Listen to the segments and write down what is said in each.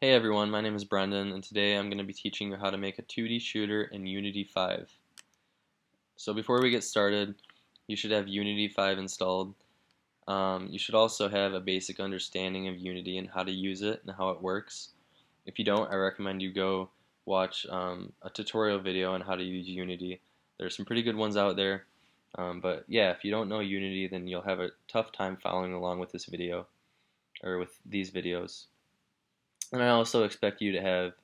Hey everyone, my name is Brendan, and today I'm going to be teaching you how to make a 2D shooter in Unity 5. So before we get started, you should have Unity 5 installed. You should also have a basic understanding of Unity and how to use it and how it works. If you don't, I recommend you go watch a tutorial video on how to use Unity. There's some pretty good ones out there, but yeah, if you don't know Unity, then you'll have a tough time following along with this video, or with these videos. And I also expect you to have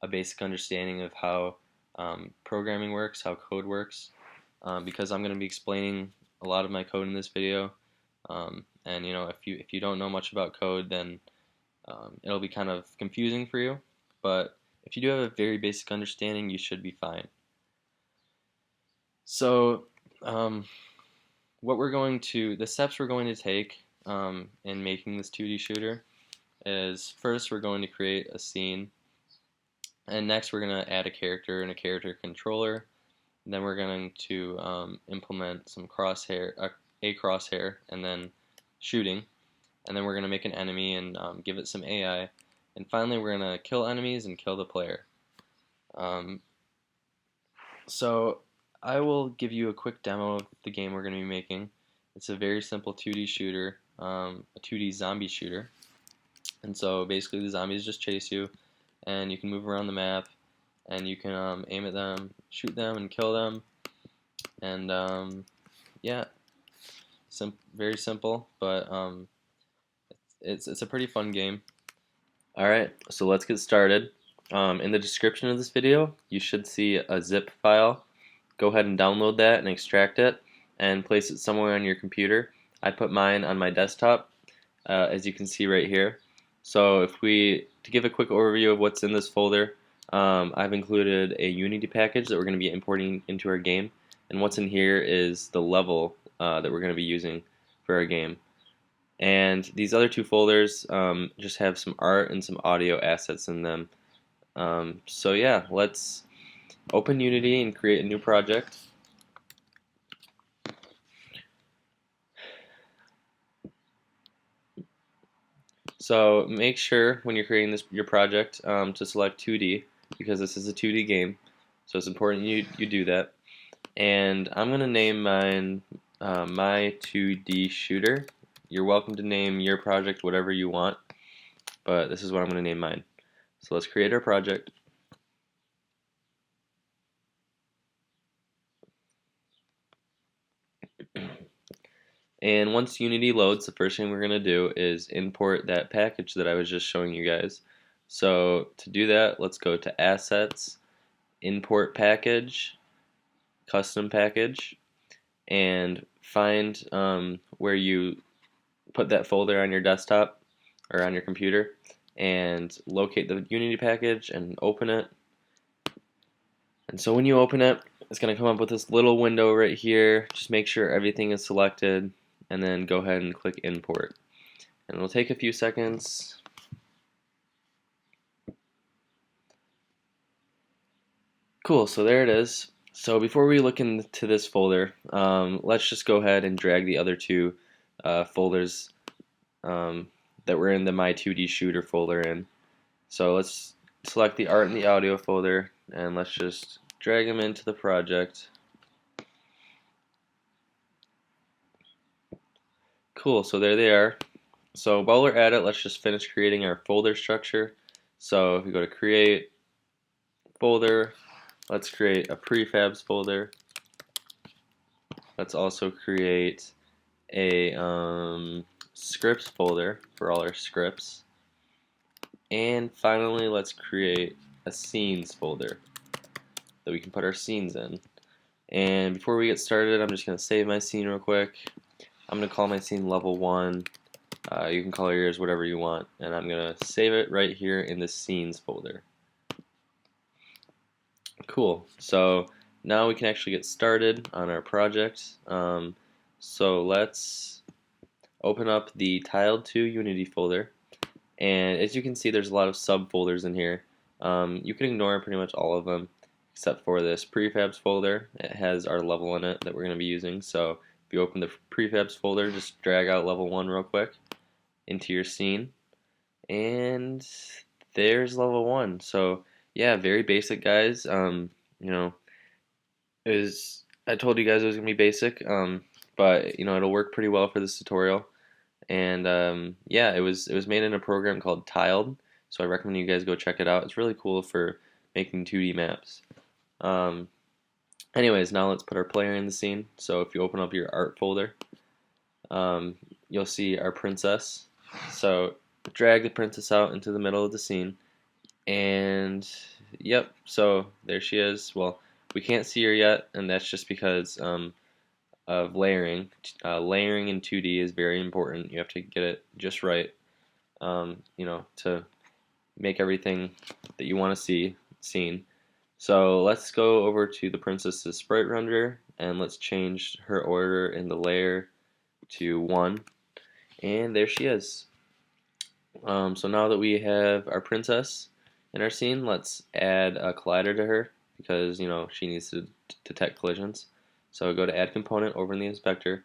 a basic understanding of how programming works, how code works, because I'm going to be explaining a lot of my code in this video. And if you don't know much about code, then it'll be kind of confusing for you. But if you do have a very basic understanding, you should be fine. So the steps we're going to take in making this 2D shooter is, first we're going to create a scene, and next we're going to add a character and a character controller. And then we're going to implement some a crosshair, and then shooting. And then we're going to make an enemy and give it some AI. And finally we're going to kill enemies and kill the player. So I will give you a quick demo of the game we're going to be making. It's a very simple 2D shooter, a 2D zombie shooter. And so basically the zombies just chase you, and you can move around the map, and you can aim at them, shoot them, and kill them. And yeah, very simple, but it's a pretty fun game. Alright, so let's get started. In the description of this video, you should see a zip file. Go ahead and download that and extract it and place it somewhere on your computer. I put mine on my desktop, as you can see right here. So to give a quick overview of what's in this folder, I've included a Unity package that we're going to be importing into our game, and what's in here is the level that we're going to be using for our game. And these other two folders just have some art and some audio assets in them. So yeah, let's open Unity and create a new project. So make sure when you're creating your project to select 2D, because this is a 2D game, so it's important you do that. And I'm going to name mine My 2D Shooter. You're welcome to name your project whatever you want, but this is what I'm going to name mine. So let's create our project. And once Unity loads, the first thing we're going to do is import that package that I was just showing you guys. So to do that, let's go to Assets, Import Package, Custom Package, and find where you put that folder on your desktop or on your computer, and locate the Unity package and open it. And so when you open it, it's going to come up with this little window right here. Just make sure everything is selected, and then go ahead and click import. And it'll take a few seconds. Cool, so there it is. So before we look into this folder, let's just go ahead and drag the other two folders that were in the My 2D Shooter folder in. So let's select the art and the audio folder, and let's just drag them into the project. Cool, so there they are. So while we're at it, let's just finish creating our folder structure. So if we go to create folder, let's create a prefabs folder. Let's also create a scripts folder for all our scripts. And finally, let's create a scenes folder that we can put our scenes in. And before we get started, I'm just going to save my scene real quick. I'm going to call my scene level 1. You can call yours whatever you want. And I'm going to save it right here in the scenes folder. Cool. So now we can actually get started on our project. So let's open up the Tiled 2 Unity folder. And as you can see, there's a lot of subfolders in here. You can ignore pretty much all of them except for this prefabs folder. It has our level in it that we're going to be using. So if you open the prefabs folder, just drag out level 1 real quick into your scene. And there's level 1. So yeah, very basic, guys. You know, is I told you guys it was gonna be basic, but you know it'll work pretty well for this tutorial. And yeah, it was made in a program called Tiled, so I recommend you guys go check it out. It's really cool for making 2D maps. Um, Anyways, now let's put our player in the scene. So if you open up your art folder, um, you'll see our princess. So drag the princess out into the middle of the scene, and yep, so there she is. Well, we can't see her yet, and that's just because of layering. Layering in 2D is very important. You have to get it just right, you know, to make everything that you want to see seen. So let's go over to the princess's sprite renderer, and let's change her order in the layer to 1, and there she is. So now that we have our princess in our scene, let's add a collider to her because you know she needs to detect collisions. So go to Add Component over in the inspector,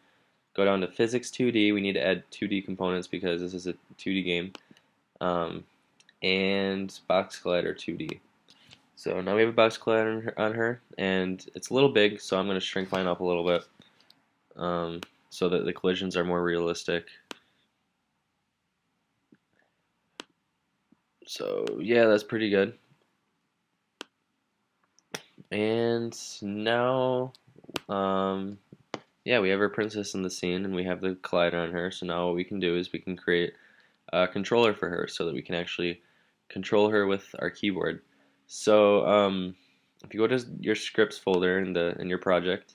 go down to Physics 2D. We need to add 2D components because this is a 2D game, and Box Collider 2D. So now we have a box collider on her, and it's a little big, so I'm going to shrink mine up a little bit so that the collisions are more realistic. So yeah, that's pretty good. And now, yeah, we have our princess in the scene, and we have the collider on her. So now what we can do is we can create a controller for her, so that we can actually control her with our keyboard. So if you go to your scripts folder in your project,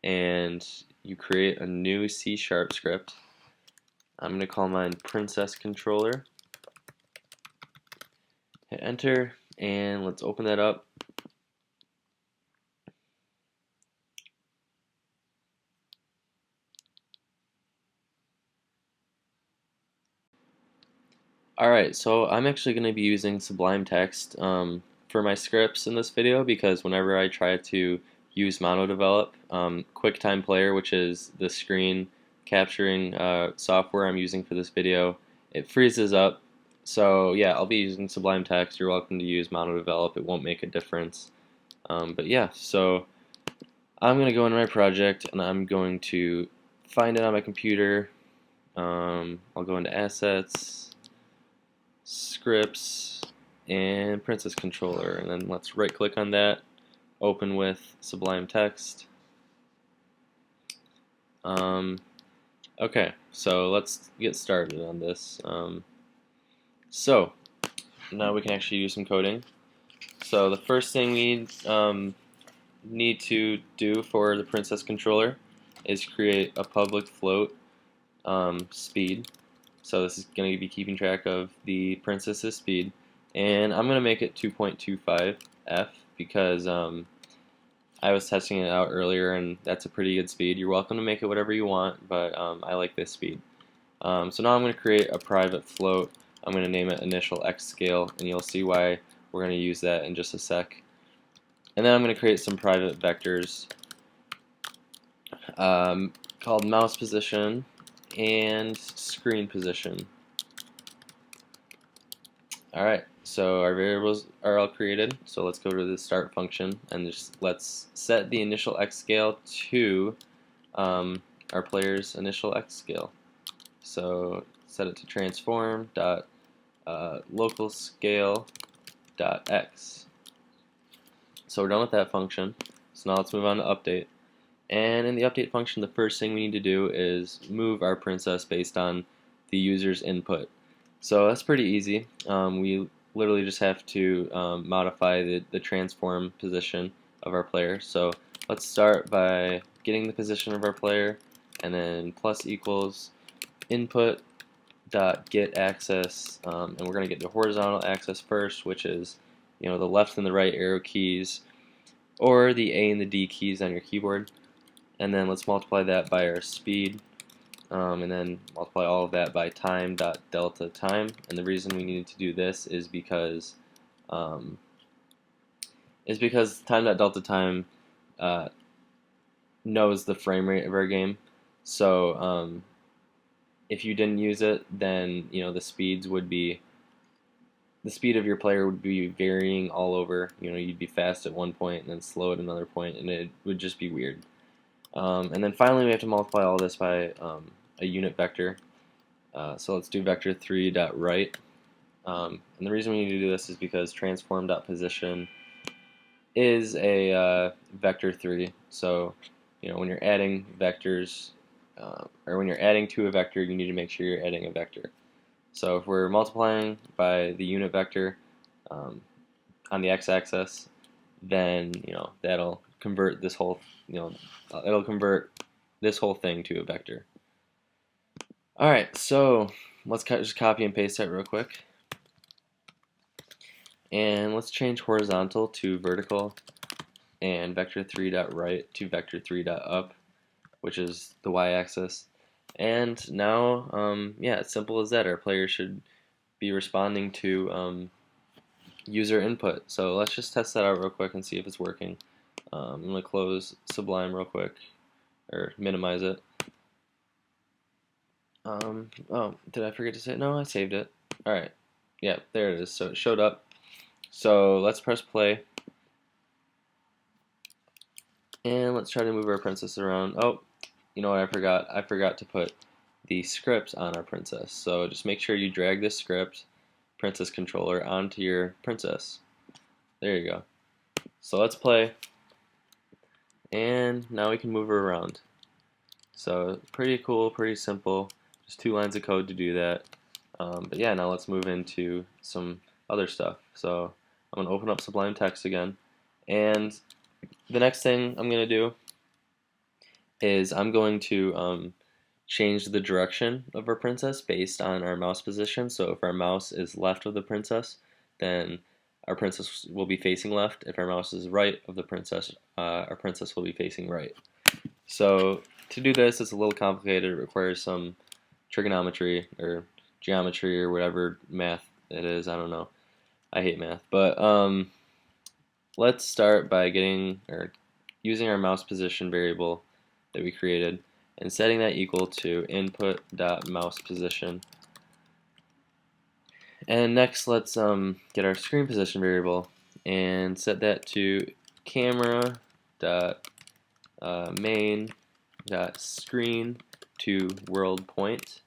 and you create a new C# script, I'm going to call mine Princess Controller. Hit enter, and let's open that up. Alright, so I'm actually going to be using Sublime Text for my scripts in this video because whenever I try to use MonoDevelop, QuickTime Player, which is the screen capturing software I'm using for this video, it freezes up. So yeah, I'll be using Sublime Text. You're welcome to use MonoDevelop. It won't make a difference. But yeah, so I'm going to go into my project and I'm going to find it on my computer. I'll go into Assets, Scripts, and Princess Controller, and then let's right click on that, open with Sublime Text. Okay, so let's get started on this. So now we can actually do some coding. So the first thing we need to do for the Princess Controller is create a public float speed. So this is going to be keeping track of the princess's speed, and I'm going to make it 2.25 f because I was testing it out earlier and that's a pretty good speed. You're welcome to make it whatever you want, but I like this speed. So now I'm going to create a private float. I'm going to name it initial x scale, and you'll see why we're going to use that in just a sec. And then I'm going to create some private vectors called mouse position and screen position. Alright, so our variables are all created, so let's go to the start function and just let's set the initial x scale to our player's initial x scale. So set it to transform dot local scale dot x. So we're done with that function. So now let's move on to update. And in the update function, the first thing we need to do is move our princess based on the user's input. So that's pretty easy. We literally just have to modify the transform position of our player. So let's start by getting the position of our player, and then plus equals input dot get axis, and we're going to get the horizontal axis first, which is the left and the right arrow keys, or the A and the D keys on your keyboard. And then let's multiply that by our speed, and then multiply all of that by time dot delta time. And the reason we needed to do this is because time dot delta time knows the frame rate of our game. So if you didn't use it, then the speeds would be the speed of your player would be varying all over. You know, you'd be fast at one point and then slow at another point, and it would just be weird. And then finally, we have to multiply all this by a unit vector. So let's do vector3.right. And the reason we need to do this is because transform.position is a vector 3. So, you know, when you're adding vectors, or when you're adding to a vector, you need to make sure you're adding a vector. So if we're multiplying by the unit vector on the x-axis, then that'll convert this whole it'll convert this whole thing to a vector. All right, so let's just copy and paste that real quick, and let's change horizontal to vertical, and vector3.right to vector3.up, which is the y-axis. And now, yeah, it's simple as that. Our player should be responding to user input. So let's just test that out real quick and see if it's working. I'm going to close Sublime real quick, or minimize it. Oh, did I forget to say it? No, I saved it. Alright, yeah, there it is. So it showed up. So let's press play. And let's try to move our princess around. Oh, you know what I forgot? I forgot to put the script on our princess. So just make sure you drag this script, princess controller, onto your princess. There you go. So let's play. And now we can move her around. So pretty cool, pretty simple. Just 2 lines of code to do that. But yeah, now let's move into some other stuff. So I'm going to open up Sublime Text again. And the next thing I'm going to do is I'm going to change the direction of our princess based on our mouse position. So if our mouse is left of the princess, then our princess will be facing left. If our mouse is right of the princess, our princess will be facing right. So to do this, it's a little complicated. It requires some trigonometry or geometry or whatever math it is. I don't know. I hate math. But let's start by using our mouse position variable that we created and setting that equal to input.mousePosition. And next, let's get our screen position variable and set that to camera.main.screen to world point.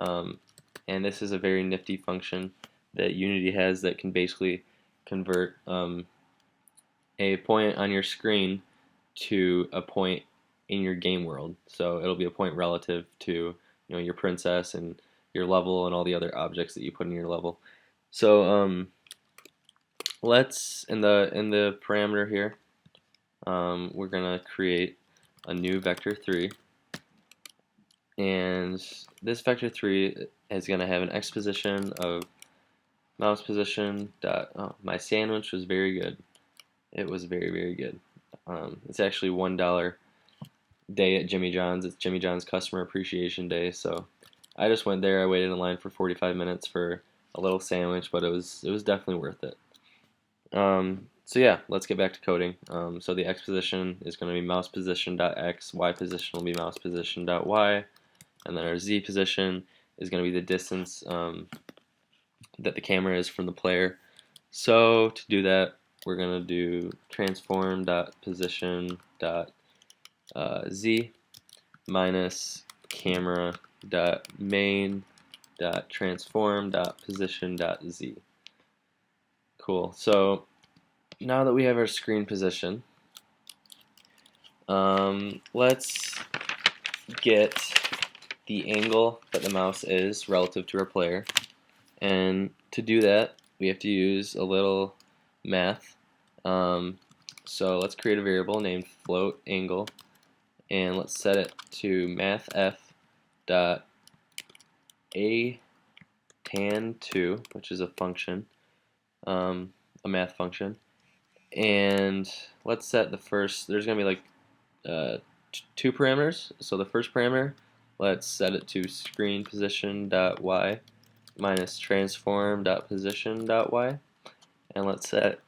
And this is a very nifty function that Unity has that can basically convert a point on your screen to a point in your game world. So it'll be a point relative to your princess and your level and all the other objects that you put in your level. So let's in the parameter here, we're gonna create a new vector3, and this vector3 is gonna have an x position of mouse position dot. Oh, my sandwich was very good. It was very, very good. It's actually $1 day at Jimmy John's. It's Jimmy John's Customer Appreciation Day, so I just went there. I waited in line for 45 minutes for a little sandwich, but it was definitely worth it. So yeah, let's get back to coding. So the x position is going to be mouse position.x, y position will be mouse position.y, and then our z position is going to be the distance that the camera is from the player. So to do that, we're going to do transform.position.z minus camera.main.transform.position.z. Cool. So now that we have our screen position, let's get the angle that the mouse is relative to our player. And to do that, we have to use a little math. So let's create a variable named float angle, and let's set it to mathf.a_tan2, which is a function, a math function. And let's set the first. There's gonna be like 2 parameters. So the first parameter, let's set it to screen position.y minus transform.position.y, and let's set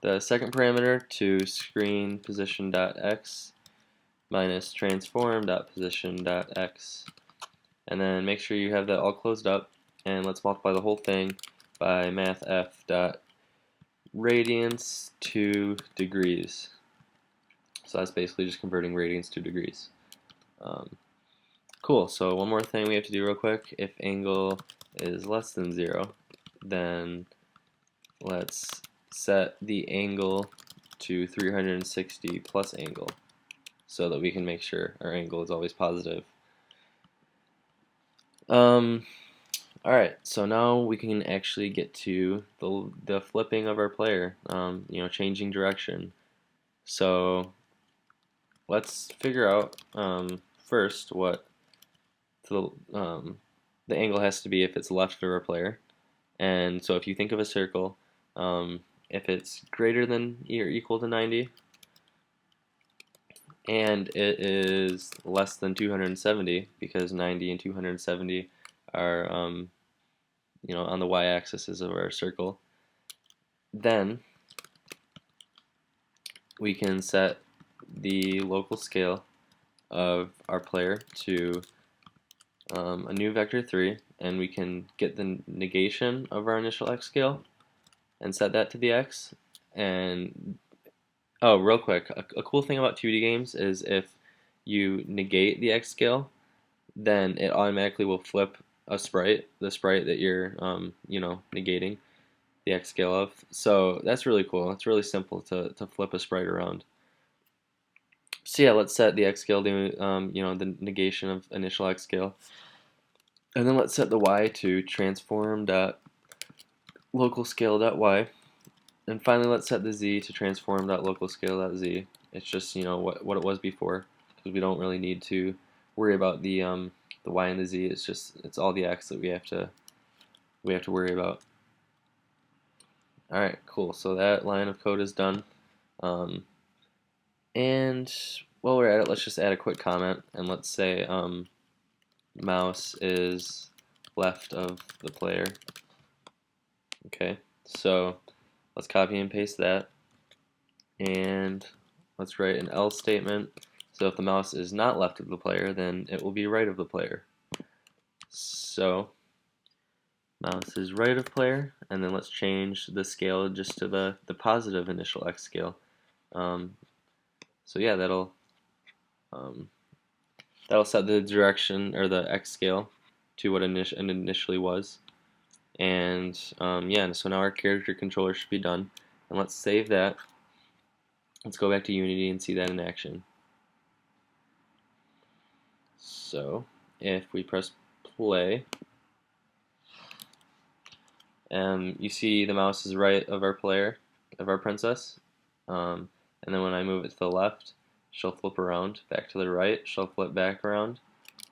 the second parameter to screen position.x minus transform.position.x, and then make sure you have that all closed up, and let's multiply the whole thing by mathf dot radians to degrees. So that's basically just converting radians to degrees. Cool, so one more thing we have to do real quick. If angle is less than 0, then let's set the angle to 360 plus angle so that we can make sure our angle is always positive. Alright, so now we can actually get to the flipping of our player, changing direction. So let's figure out first what the angle has to be if it's left of our player. And so if you think of a circle, if it's greater than or equal to 90 and it is less than 270, because 90 and 270 are on the y-axis of our circle, then we can set the local scale of our player to a new vector 3, and we can get the negation of our initial x scale and set that to the x. And oh, real quick, a cool thing about 2D games is if you negate the x scale, then it automatically will flip a sprite, the sprite that you're negating the x scale of. So that's really cool. It's really simple to flip a sprite around. So yeah, let's set the x scale to the negation of initial x scale, and then let's set the y to transform dot local scale dot y, and finally let's set the z to transform dot local scale dot z. It's just what it was before, because we don't really need to worry about the y and the z. It's all the x that we have to worry about. All right, cool. So that line of code is done. And while we're at it, let's just add a quick comment, and let's say mouse is left of the player. Okay, so let's copy and paste that, and let's write an else statement. So if the mouse is not left of the player, then it will be right of the player. So mouse is right of player, and then let's change the scale just to the positive initial x scale. So yeah, that'll set the direction, or the x scale, to what it initially was. And yeah, so now our character controller should be done. And let's save that. Let's go back to Unity and see that in action. So if we press play, you see the mouse is right of our player, of our princess. And then when I move it to the left, she'll flip around. Back to the right, she'll flip back around.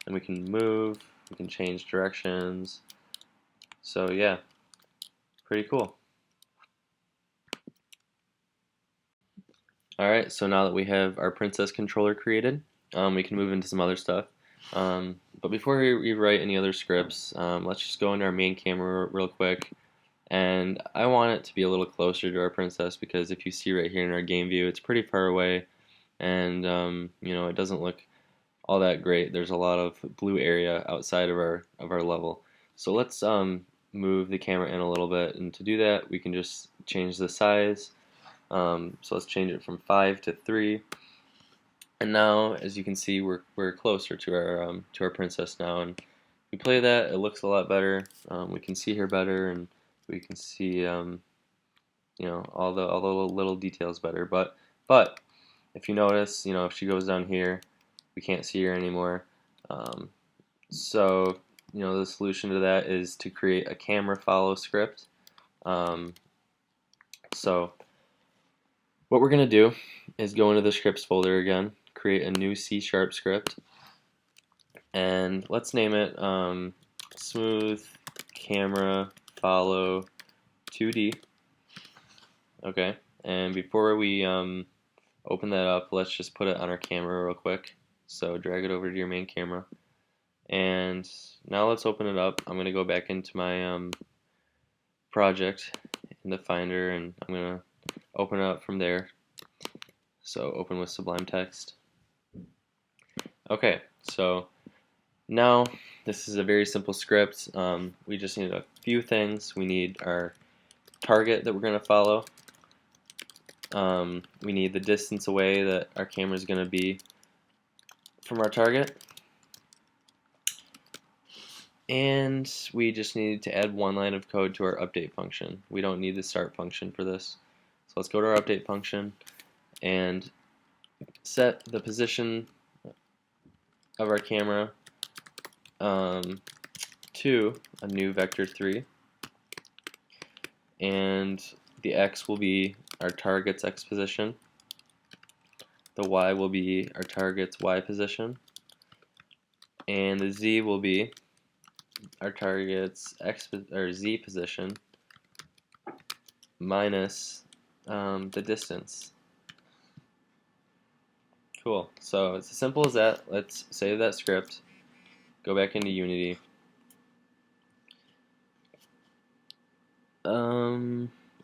And we can move, we can change directions. So yeah, pretty cool. Alright, so now that we have our princess controller created, we can move into some other stuff. But before we write any other scripts, let's just go into our main camera real quick. And I want it to be a little closer to our princess, because if you see right here in our game view, it's pretty far away, and it doesn't look all that great. There's a lot of blue area outside of our level. So let's move the camera in a little bit, and to do that, we can just change the size. So let's change it from 5 to 3. And now, as you can see, we're closer to our princess now, and we play that. It looks a lot better. We can see her better, and we can see all the little details better. But if you notice, if she goes down here, we can't see her anymore. So the solution to that is to create a camera follow script. So what we're going to do is go into the scripts folder again, create a new C# script, and let's name it smooth camera follow 2D. Okay, and before we open that up, let's just put it on our camera real quick. So drag it over to your main camera, and now let's open it up. I'm going to go back into my project in the Finder, and I'm going to open it up from there. So open with Sublime Text. Okay, so now This is a very simple script. We just need a few things. We need our target that we're going to follow. We need the distance away that our camera is going to be from our target. And we just need to add one line of code to our update function. We don't need the start function for this. So let's go to our update function and set the position of our camera to a new vector 3, and the x will be our target's x position, the y will be our target's y position, and the z will be our target's x or z position minus the distance. Cool. So it's as simple as that. Let's save that script. Go back into Unity. I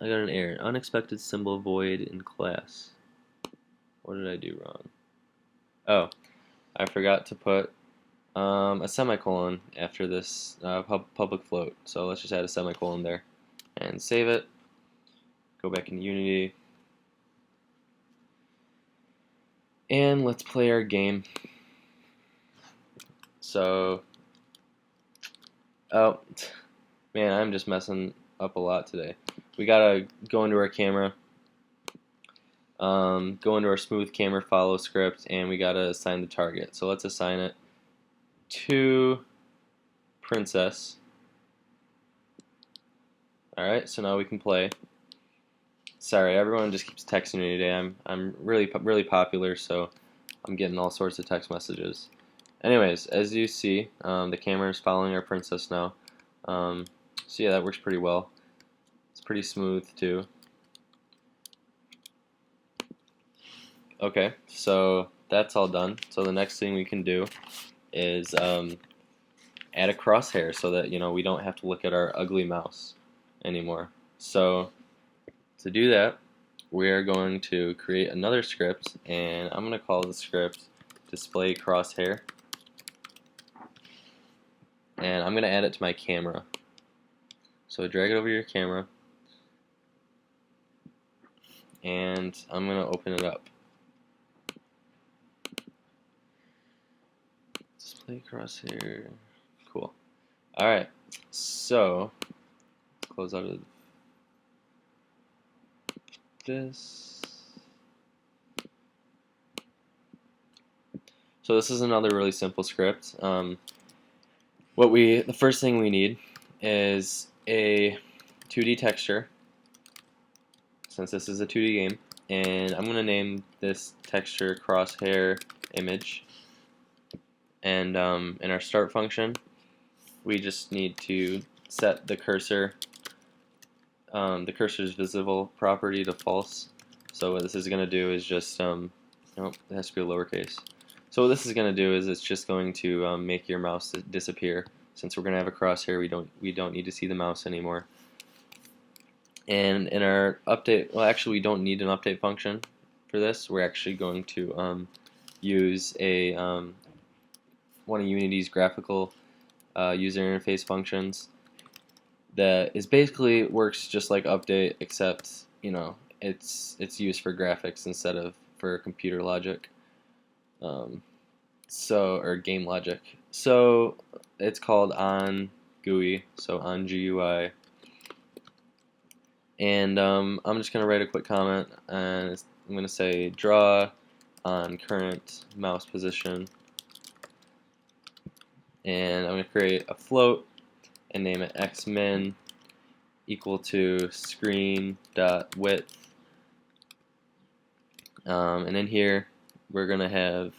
got an error. Unexpected symbol void in class. What did I do wrong? Oh, I forgot to put a semicolon after this public float. So let's just add a semicolon there and save it. Go back into Unity. And let's play our game. So, oh, man, I'm just messing up a lot today. We gotta go into our camera, go into our smooth camera follow script, and we gotta assign the target. So let's assign it to Princess. Alright, so now we can play. Sorry, everyone just keeps texting me today. I'm really popular, so I'm getting all sorts of text messages. Anyways, as you see, the camera is following our princess now. So yeah, that works pretty well. It's pretty smooth too. Okay, so that's all done. So the next thing we can do is add a crosshair so that we don't have to look at our ugly mouse anymore. So to do that, we are going to create another script, and I'm going to call the script display crosshair, and I'm going to add it to my camera. So drag it over your camera, and I'm going to open it up. Display crosshair. Cool. Alright, so close out of this. So this is another really simple script. The first thing we need is a 2D texture, since this is a 2D game, and I'm going to name this texture crosshair image. And in our start function, we just need to set the cursor's visible property to false. So what this is going to do is just, it has to be lowercase. So what this is going to do is it's just going to make your mouse disappear. Since we're going to have a crosshair, we don't need to see the mouse anymore. And in our update, well, actually we don't need an update function for this. We're actually going to use a one of Unity's graphical user interface functions that is basically works just like update, except it's used for graphics instead of for computer logic, or game logic. So it's called onGUI, so onGUI, and I'm just gonna write a quick comment, and I'm gonna say draw on current mouse position, and I'm gonna create a float and name it xmin equal to screen.width, and in here we're gonna have,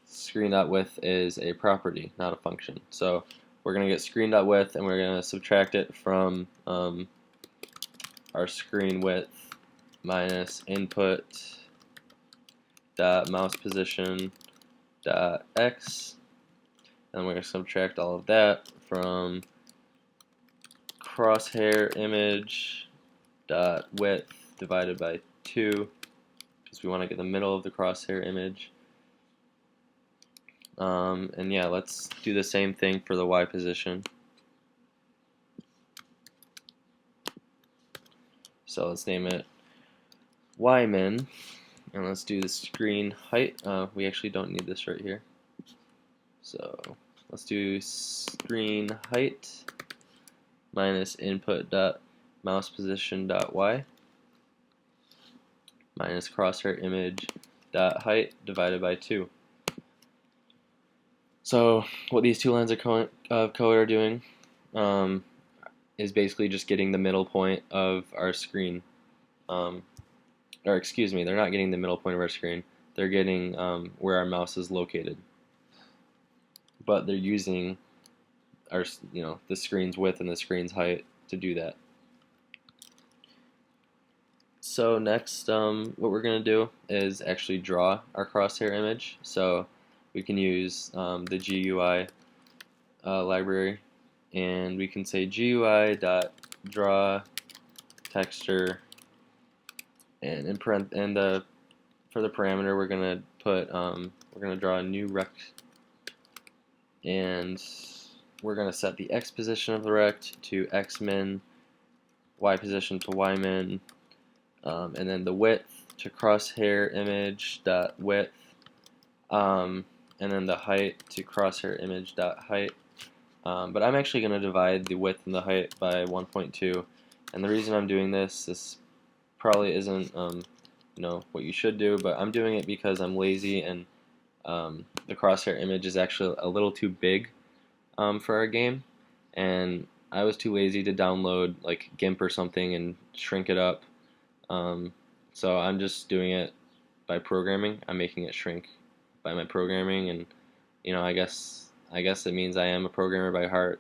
screen.width is a property, not a function. So we're gonna get screen.width and we're gonna subtract it from our screen width minus input dot mouse position dot x, and we're going to subtract all of that from crosshair image dot width divided by 2, because we want to get the middle of the crosshair image, And yeah, let's do the same thing for the Y position. So let's name it Ymin, and let's do the screen height. We actually don't need this right here. So let's do screen height minus input dot mouse position dot y minus crosshair image dot height divided by 2. So what these two lines of code are doing is basically just getting the middle point of our screen. Or excuse me, they're not getting the middle point of our screen. They're getting where our mouse is located. But they're using our, the screen's width and the screen's height to do that. So next, what we're going to do is actually draw our crosshair image. So we can use the GUI library, and we can say GUI.draw texture, and for the parameter we're going to put we're going to draw a new rect, and we're going to set the X position of the rect to Xmin, Y position to Ymin, and then the width to crosshair image dot width, and then the height to crosshair image dot height. But I'm actually going to divide the width and the height by 1.2, and the reason I'm doing this probably isn't what you should do, but I'm doing it because I'm lazy, and the crosshair image is actually a little too big for our game, and I was too lazy to download like GIMP or something and shrink it up. So I'm just doing it by programming. I'm making it shrink by my programming, and I guess it means I am a programmer by heart.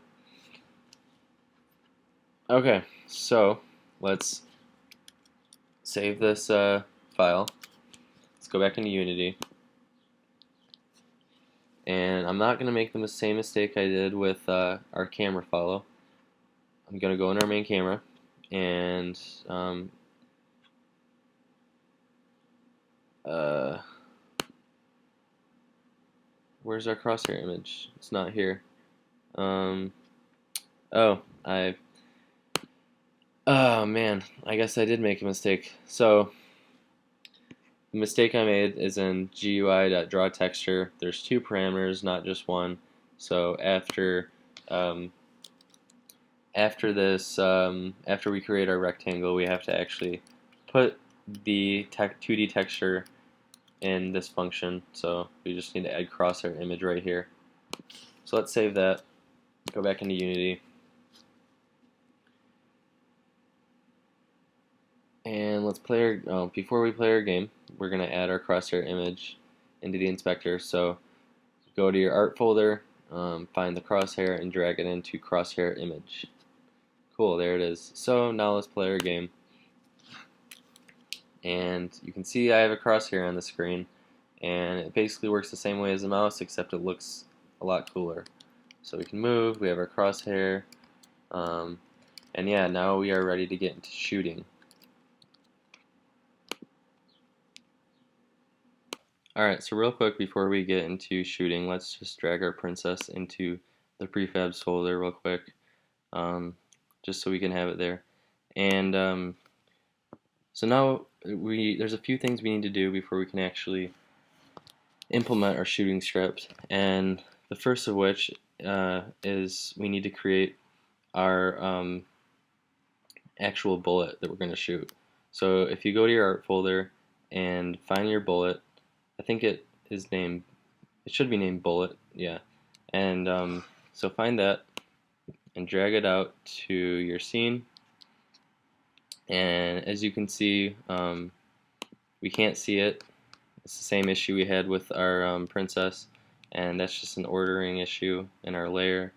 Okay, so let's save this file. Let's go back into Unity, and I'm not going to make the same mistake I did with our camera follow. I'm going to go in our main camera, and where's our crosshair image? It's not here. Oh, man, I guess I did make a mistake. So the mistake I made is in GUI.drawTexture. There's 2 parameters, not just one. So after this, after we create our rectangle, we have to actually put the 2D texture in this function. So we just need to add crosshair image right here. So let's save that. Go back into Unity. And let's play our, before we play our game, we're going to add our crosshair image into the inspector. So go to your art folder, find the crosshair, and drag it into crosshair image. Cool, there it is. So now let's play our game. And you can see I have a crosshair on the screen, and it basically works the same way as the mouse, except it looks a lot cooler. So we can move, we have our crosshair, and yeah, now we are ready to get into shooting. Alright, so real quick before we get into shooting, let's just drag our princess into the prefabs folder real quick, just so we can have it there. And so now there's a few things we need to do before we can actually implement our shooting script, and the first of which is we need to create our actual bullet that we're going to shoot. So if you go to your art folder and find your bullet, I think it should be named bullet, yeah. And so find that and drag it out to your scene. And as you can see, we can't see it. It's the same issue we had with our princess, and that's just an ordering issue in our layer.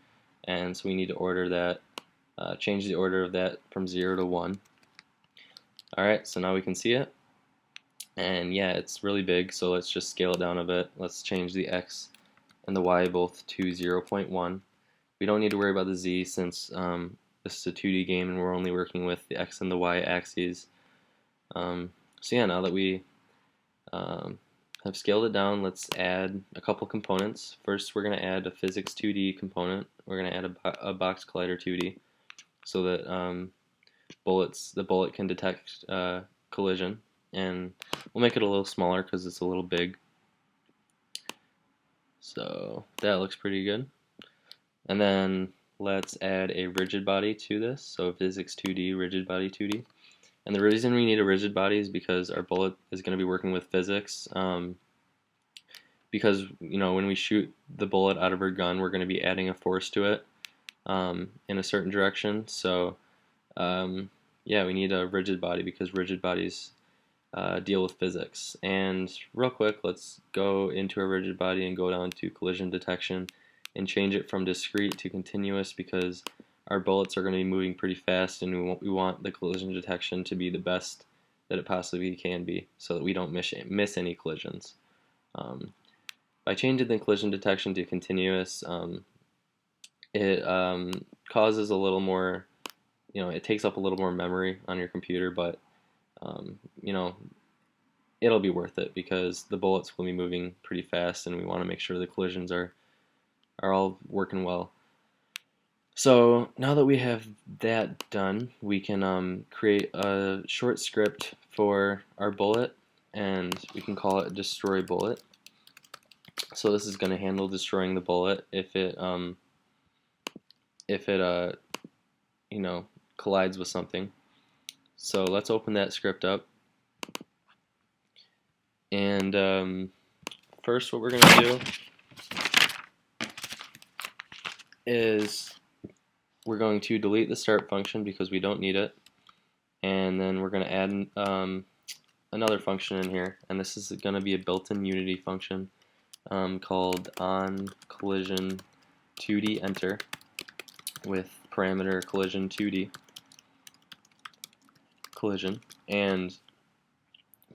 And so we need to order that, change the order of that from 0 to 1. Alright, so now we can see it. And yeah, it's really big, so let's just scale it down a bit. Let's change the X and the Y both to 0.1. We don't need to worry about the Z since this is a 2D game and we're only working with the X and the Y axes. So yeah, now that we I've scaled it down. Let's add a couple components. First, we're going to add a physics 2D component. We're going to add a box collider 2D so that the bullet can detect collision, and we'll make it a little smaller because it's a little big. So that looks pretty good. And then let's add a rigid body to this. So physics 2D, rigid body 2D. And the reason we need a rigid body is because our bullet is going to be working with physics. Because when we shoot the bullet out of our gun, we're going to be adding a force to it in a certain direction. So yeah, we need a rigid body because rigid bodies deal with physics. And real quick, let's go into a rigid body and go down to collision detection and change it from discrete to continuous because our bullets are going to be moving pretty fast, and we want the collision detection to be the best that it possibly can be so that we don't miss any collisions. By changing the collision detection to continuous, it causes a little more, it takes up a little more memory on your computer, but it'll be worth it because the bullets will be moving pretty fast, and we want to make sure the collisions are all working well. So now that we have that done, we can create a short script for our bullet, and we can call it destroy bullet. So this is going to handle destroying the bullet if it collides with something. So let's open that script up. And first what we're going to do is we're going to delete the start function because we don't need it. And then we're going to add another function in here. And this is going to be a built-in Unity function called onCollision 2D enter with parameter collision 2D collision. And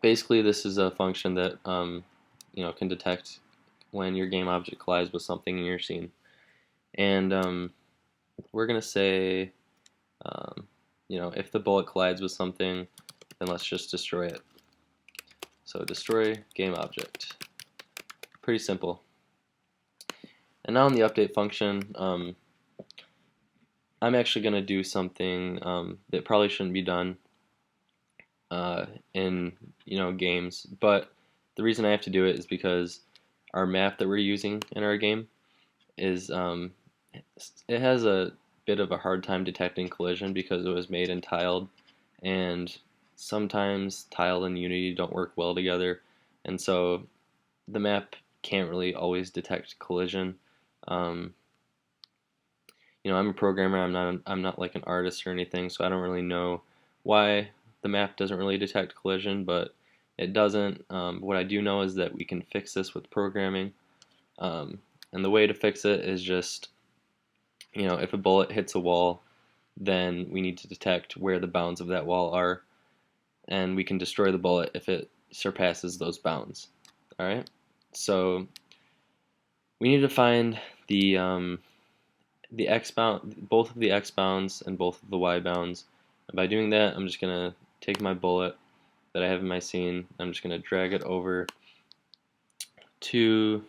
basically this is a function that can detect when your game object collides with something in your scene. And we're going to say if the bullet collides with something, then let's just destroy it. So destroy game object. Pretty simple. And now in the update function, I'm actually going to do something that probably shouldn't be done in games, but the reason I have to do it is because our map that we're using in our game is it has a bit of a hard time detecting collision because it was made in tiled, and sometimes tiled and Unity don't work well together, and so the map can't really always detect collision. I'm a programmer. I'm not like an artist or anything, so I don't really know why the map doesn't really detect collision, but it doesn't. What I do know is that we can fix this with programming, and the way to fix it is just if a bullet hits a wall, then we need to detect where the bounds of that wall are, and we can destroy the bullet if it surpasses those bounds. Alright, so we need to find the x bound, both of the x bounds and both of the y bounds. And by doing that, I'm just gonna take my bullet that I have in my scene. I'm just gonna drag it over to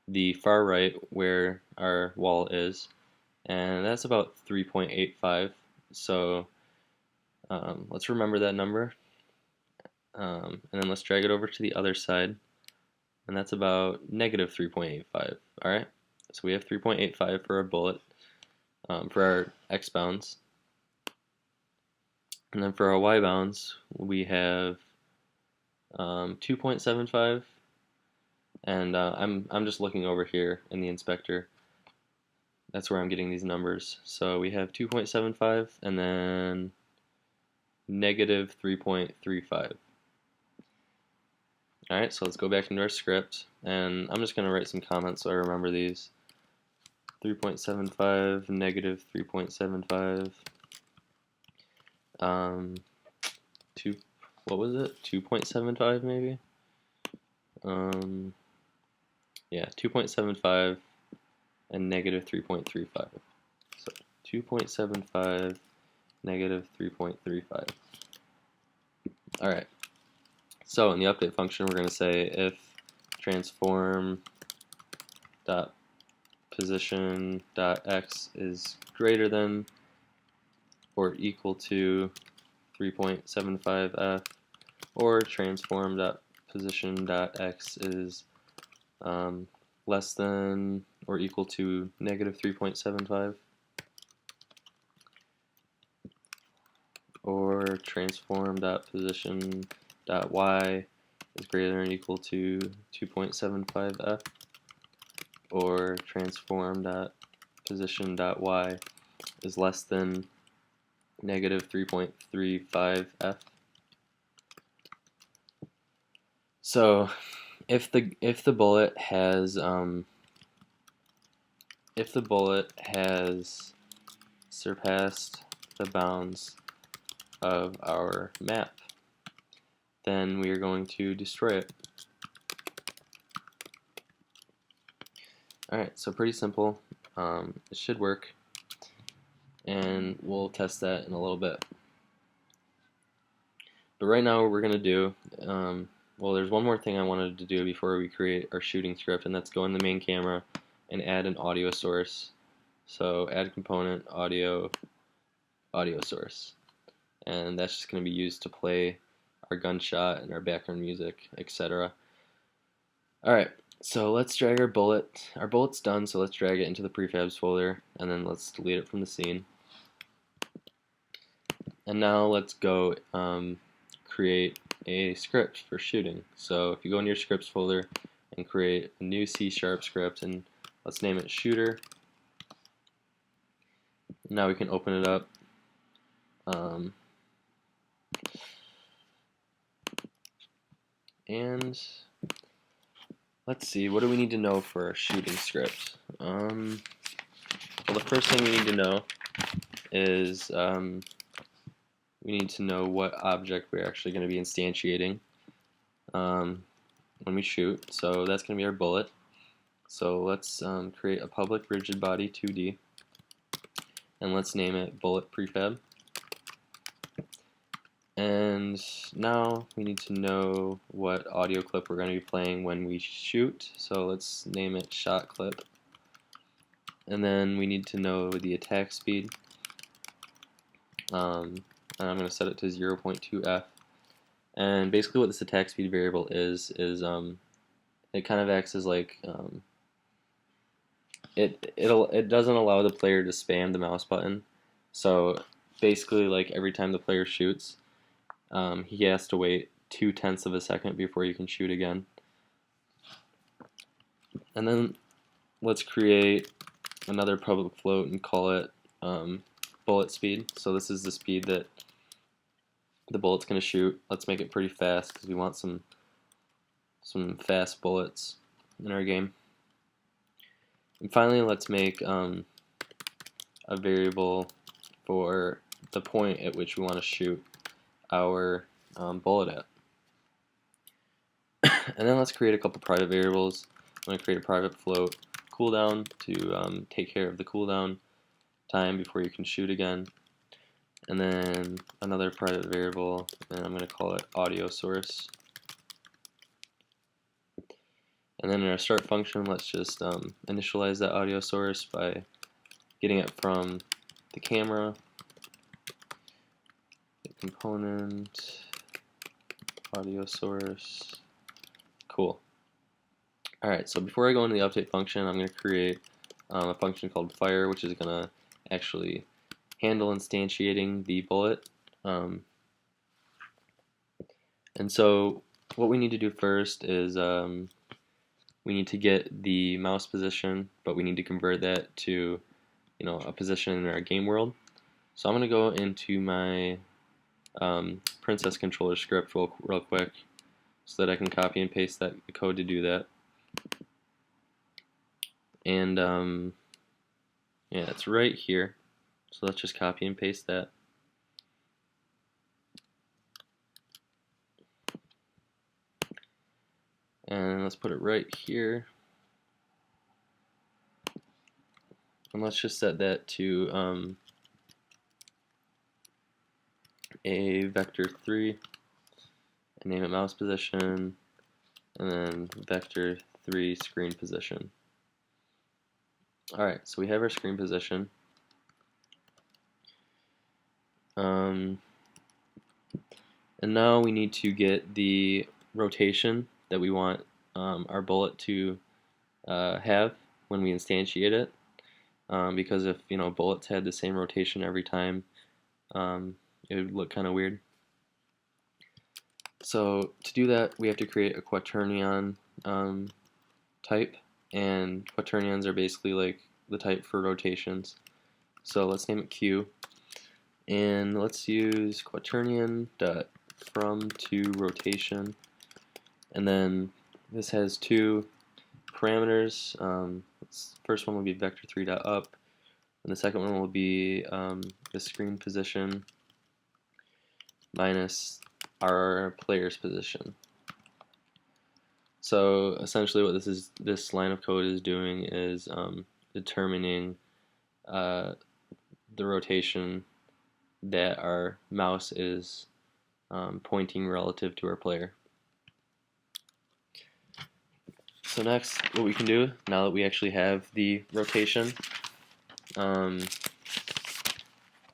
the far right where our wall is, and that's about 3.85. So let's remember that number, and then let's drag it over to the other side, and that's about negative 3.85. Alright, so we have 3.85 for our bullet, for our x bounds, and then for our y bounds we have 2.75, and I'm just looking over here in the inspector. That's where I'm getting these numbers. So we have 2.75 and then negative 3.35. Alright, so let's go back into our script, and I'm just going to write some comments so I remember these. 3.75, negative 3.75, what was it? 2.75 maybe? Yeah, 2.75 and negative 3.35. So 2.75, negative 3.35. Alright, So in the update function, we're going to say if transform dot position dot x is greater than or equal to 3.75f, or transform dot position dot x is less than or equal to negative 3.75, or transform dot position dot y is greater than or equal to 2.75f, or transform dot position dot y is less than negative 3.35f. So if the bullet has surpassed the bounds of our map, then we are going to destroy it. Alright, so pretty simple. It should work, and we'll test that in a little bit. But right now what we're going to do, well, there's one more thing I wanted to do before we create our shooting script, and that's go in the main camera and add an audio source. So add component, audio source. And that's just going to be used to play our gunshot and our background music, etc. Alright, so let's drag our bullet. Our bullet's done, so let's drag it into the prefabs folder, and then let's delete it from the scene. And now let's go create a script for shooting. So if you go in your scripts folder and create a new C# script, and let's name it shooter. Now we can open it up. And let's see, what do we need to know for our shooting script? Well, the first thing we need to know is we need to know what object we're actually going to be instantiating when we shoot. So that's going to be our bullet. So let's create a public rigid body 2D, and let's name it bullet prefab. And now we need to know what audio clip we're going to be playing when we shoot. So let's name it shot clip. And then we need to know the attack speed. And I'm going to set it to 0.2f. And basically what this attack speed variable is it kind of acts as like it doesn't allow the player to spam the mouse button. So basically, like every time the player shoots, he has to wait 0.2 of a second before you can shoot again. And then let's create another public float and call it bullet speed. So this is the speed that the bullet's going to shoot. Let's make it pretty fast because we want some fast bullets in our game. And finally, let's make a variable for the point at which we want to shoot our bullet at. And then let's create a couple private variables. I'm going to create a private float cooldown to take care of the cooldown time before you can shoot again. And then another private variable, and I'm going to call it audio source. And then in our start function, let's just initialize that audio source by getting it from the camera, the component, audio source. Cool. Alright, so before I go into the update function, I'm going to create a function called fire, which is going to actually handle instantiating the bullet. And so what we need to do first is we need to get the mouse position, but we need to convert that to a position in our game world. So I'm going to go into my Princess controller script real quick so that I can copy and paste the code to do that. And yeah, it's right here. So let's just copy and paste that. And let's put it right here. And let's just set that to a vector 3. I name it mouse position, and then vector 3 screen position. Alright, so we have our screen position. And now we need to get the rotation that we want our bullet to have when we instantiate it. Because if bullets had the same rotation every time, it would look kind of weird. So to do that, we have to create a quaternion type, and quaternions are basically like the type for rotations. So let's name it Q, and let's use quaternion dot from to rotation, and then this has two parameters. First one will be vector 3 dot up, and the second one will be the screen position minus our player's position. So essentially what this line of code is doing is determining the rotation that our mouse is pointing relative to our player. So next, what we can do, now that we actually have the rotation of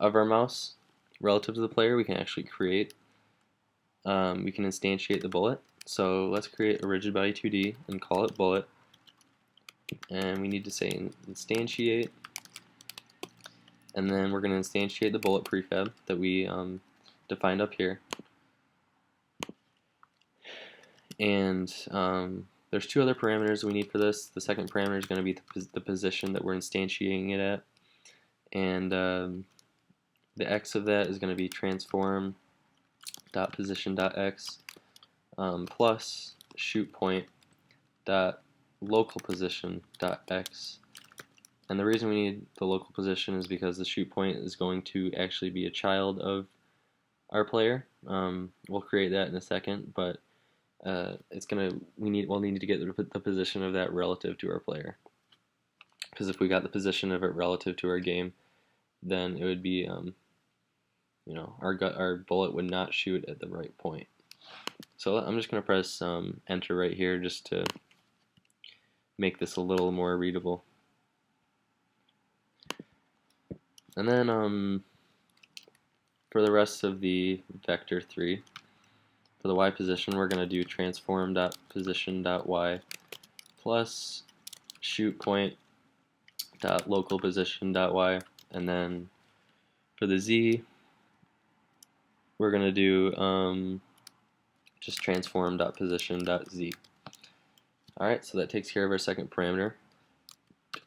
our mouse relative to the player, we can actually create, we can instantiate the bullet. So let's create a rigid body 2D and call it bullet. And we need to say instantiate, and then we're going to instantiate the bullet prefab that we defined up here. And there's two other parameters we need for this. The second parameter is going to be the position that we're instantiating it at, and the x of that is going to be transform.position.x plus shoot point dot local position.x. And the reason we need the local position is because the shoot point is going to actually be a child of our player. We'll create that in a second, but we'll need to get the position of that relative to our player. Because if we got the position of it relative to our game, then it would be our bullet would not shoot at the right point. So I'm just going to press enter right here just to make this a little more readable. And then for the rest of the vector 3, for the y position, we're going to do transform.position.y plus shoot point.local position.y, and then for the z, we're going to do just transform.position.z. Alright, so that takes care of our second parameter.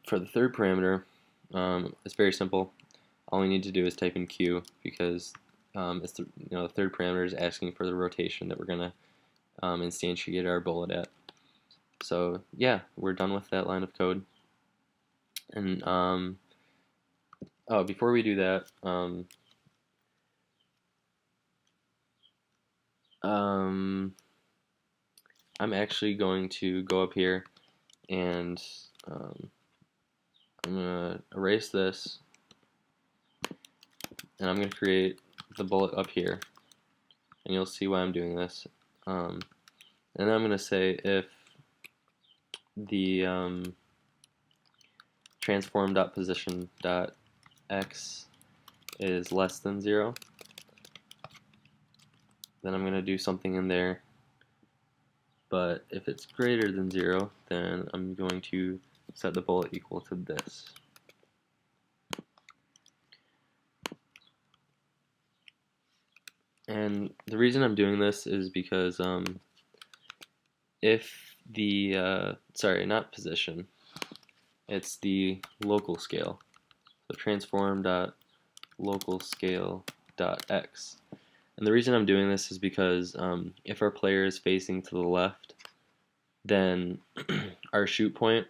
For the third parameter, it's very simple. All we need to do is type in Q, because it's the third parameter is asking for the rotation that we're going to instantiate our bullet at. So yeah, we're done with that line of code. And before we do that, I'm actually going to go up here and I'm going to erase this, and I'm going to create the bullet up here, and you'll see why I'm doing this. And then I'm going to say if the transform.position.x is less than 0, then I'm going to do something in there. But if it's greater than 0, then I'm going to set the bullet equal to this. And the reason I'm doing this is because if the, sorry, not position, it's the local scale. So transform.localScale.x. And the reason I'm doing this is because if our player is facing to the left, then our shoot point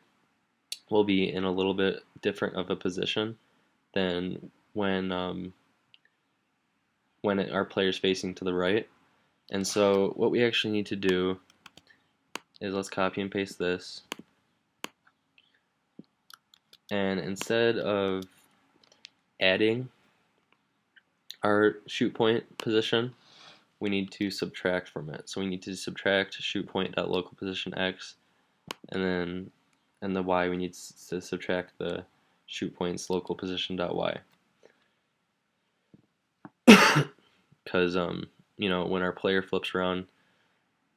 will be in a little bit different of a position than when our player is facing to the right. And so what we actually need to do is, let's copy and paste this, and instead of adding our shoot point position, we need to subtract from it. So we need to subtract shoot point dot local position x, and then and the y we need to subtract the shoot point's local position dot y. Because you know, when our player flips around,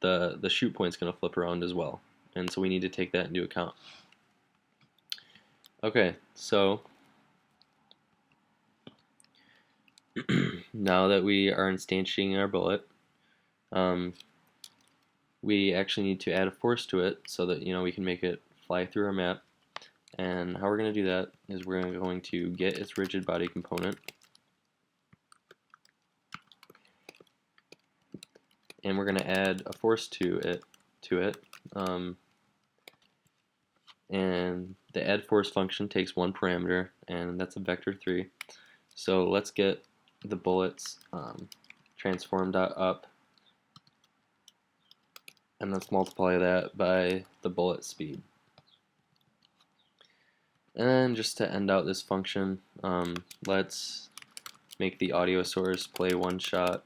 the shoot point's going to flip around as well, and so we need to take that into account. Okay, so now that we are instantiating our bullet, we actually need to add a force to it so that, you know, we can make it fly through our map. And how we're going to do that is we're going to get its rigid body component, and we're going to add a force to it. And the add force function takes one parameter, and that's a vector 3. So let's get the bullets transform.up, and let's multiply that by the bullet speed. And then just to end out this function, let's make the audio source play one shot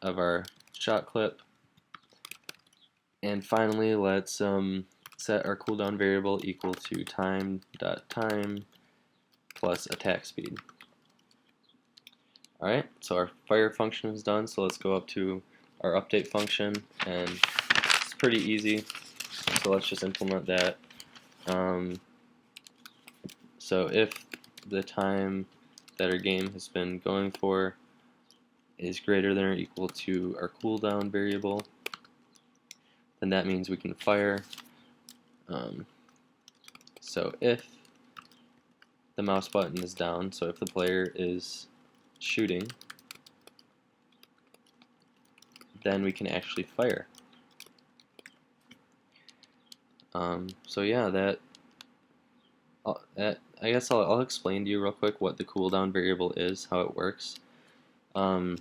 of our shot clip. And finally, let's set our cooldown variable equal to time.time plus attack speed. Alright, so our fire function is done, so let's go up to our update function, and it's pretty easy, so let's just implement that. So if the time that our game has been going for is greater than or equal to our cooldown variable, then that means we can fire. So if the mouse button is down, so if the player is shooting, then we can actually fire. So yeah, I guess I'll explain to you real quick what the cooldown variable is, how it works. So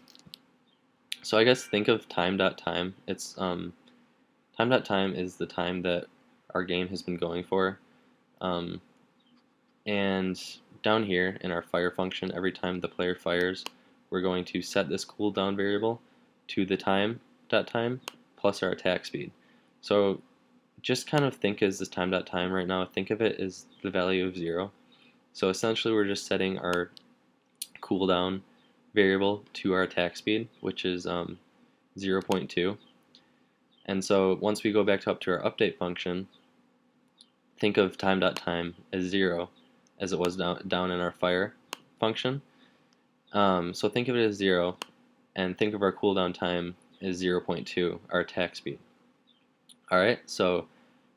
I guess think of time.time. It's time.time is the time that our game has been going for. And down here in our fire function, every time the player fires, we're going to set this cooldown variable to the time.time plus our attack speed. So just kind of think as this time.time right now, think of it as the value of 0. So essentially we're just setting our cooldown variable to our attack speed, which is 0.2. And so once we go back up to our update function, think of time.time as 0, as it was down in our fire function. So think of it as 0, and think of our cooldown time as 0.2, our attack speed. Alright, so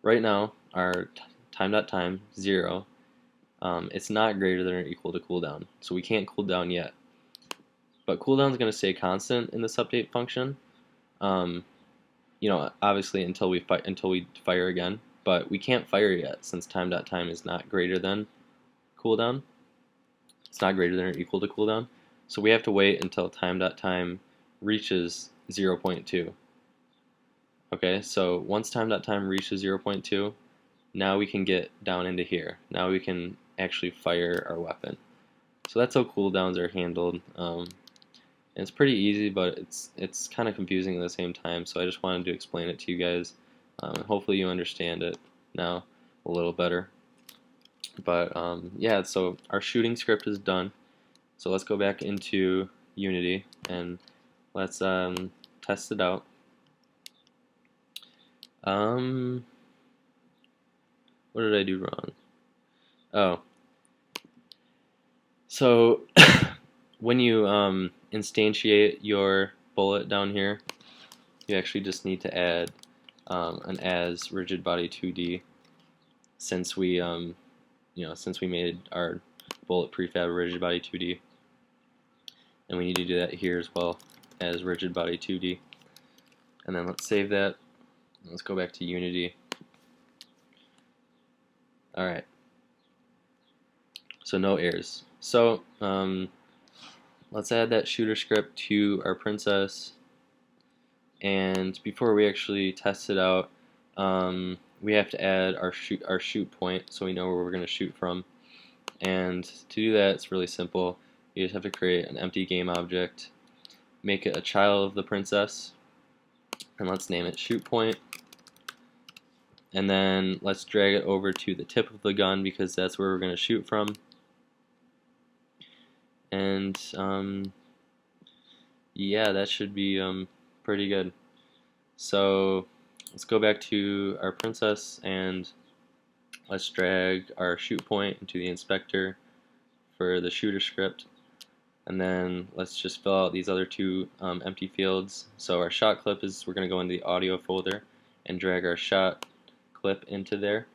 right now our time.time 0, it's not greater than or equal to cooldown, so we can't cool down yet. But cooldown is going to stay constant in this update function. You know, obviously until we fire again, but we can't fire yet since time.time is not greater than cooldown. It's not greater than or equal to cooldown, so we have to wait until time.time reaches 0.2. Okay, so once time.time reaches 0.2, now we can get down into here. Now we can actually fire our weapon. So that's how cooldowns are handled. It's pretty easy, but it's kind of confusing at the same time, so I just wanted to explain it to you guys. Hopefully you understand it now a little better. But yeah, so our shooting script is done. So let's go back into Unity and let's test it out. What did I do wrong? Oh. So when you instantiate your bullet down here, you actually just need to add an as rigid body 2D, since we since we made our bullet prefab rigid body 2D, and we need to do that here as well as rigid body 2D. And then let's save that. Let's go back to Unity. Alright, so no errors. So let's add that shooter script to our princess, and before we actually test it out, we have to add our shoot point so we know where we're going to shoot from. And to do that, it's really simple. You just have to create an empty game object, make it a child of the princess, and let's name it shoot point. And then let's drag it over to the tip of the gun because that's where we're going to shoot from. And yeah, that should be pretty good. So let's go back to our princess and let's drag our shoot point into the inspector for the shooter script. And then let's just fill out these other two empty fields. So our shot clip is, we're going to go into the audio folder and drag our shot clip into there.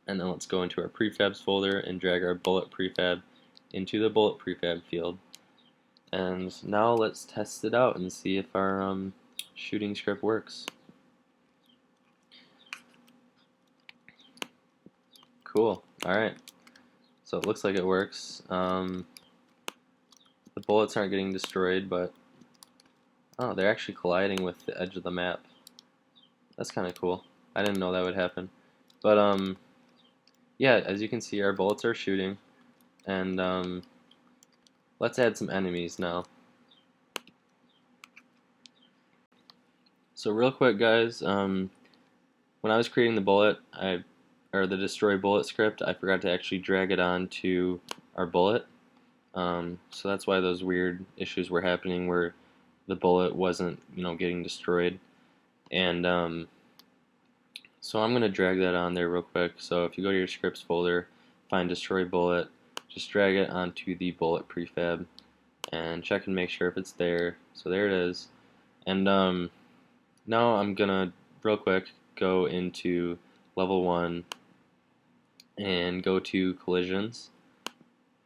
And then let's go into our prefabs folder and drag our bullet prefab into the bullet prefab field. And now let's test it out and see if our shooting script works. Cool. Alright. So it looks like it works. The bullets aren't getting destroyed, but oh, they're actually colliding with the edge of the map. That's kind of cool. I didn't know that would happen. But yeah, as you can see, our bullets are shooting, and let's add some enemies now. So real quick, guys, when I was creating the bullet, or the destroy bullet script, I forgot to actually drag it onto our bullet. So that's why those weird issues were happening where the bullet wasn't, getting destroyed. And so I'm gonna drag that on there real quick. So if you go to your scripts folder, find destroy bullet, just drag it onto the bullet prefab, and check and make sure if it's there. So there it is. And now I'm gonna real quick go into level 1 and go to collisions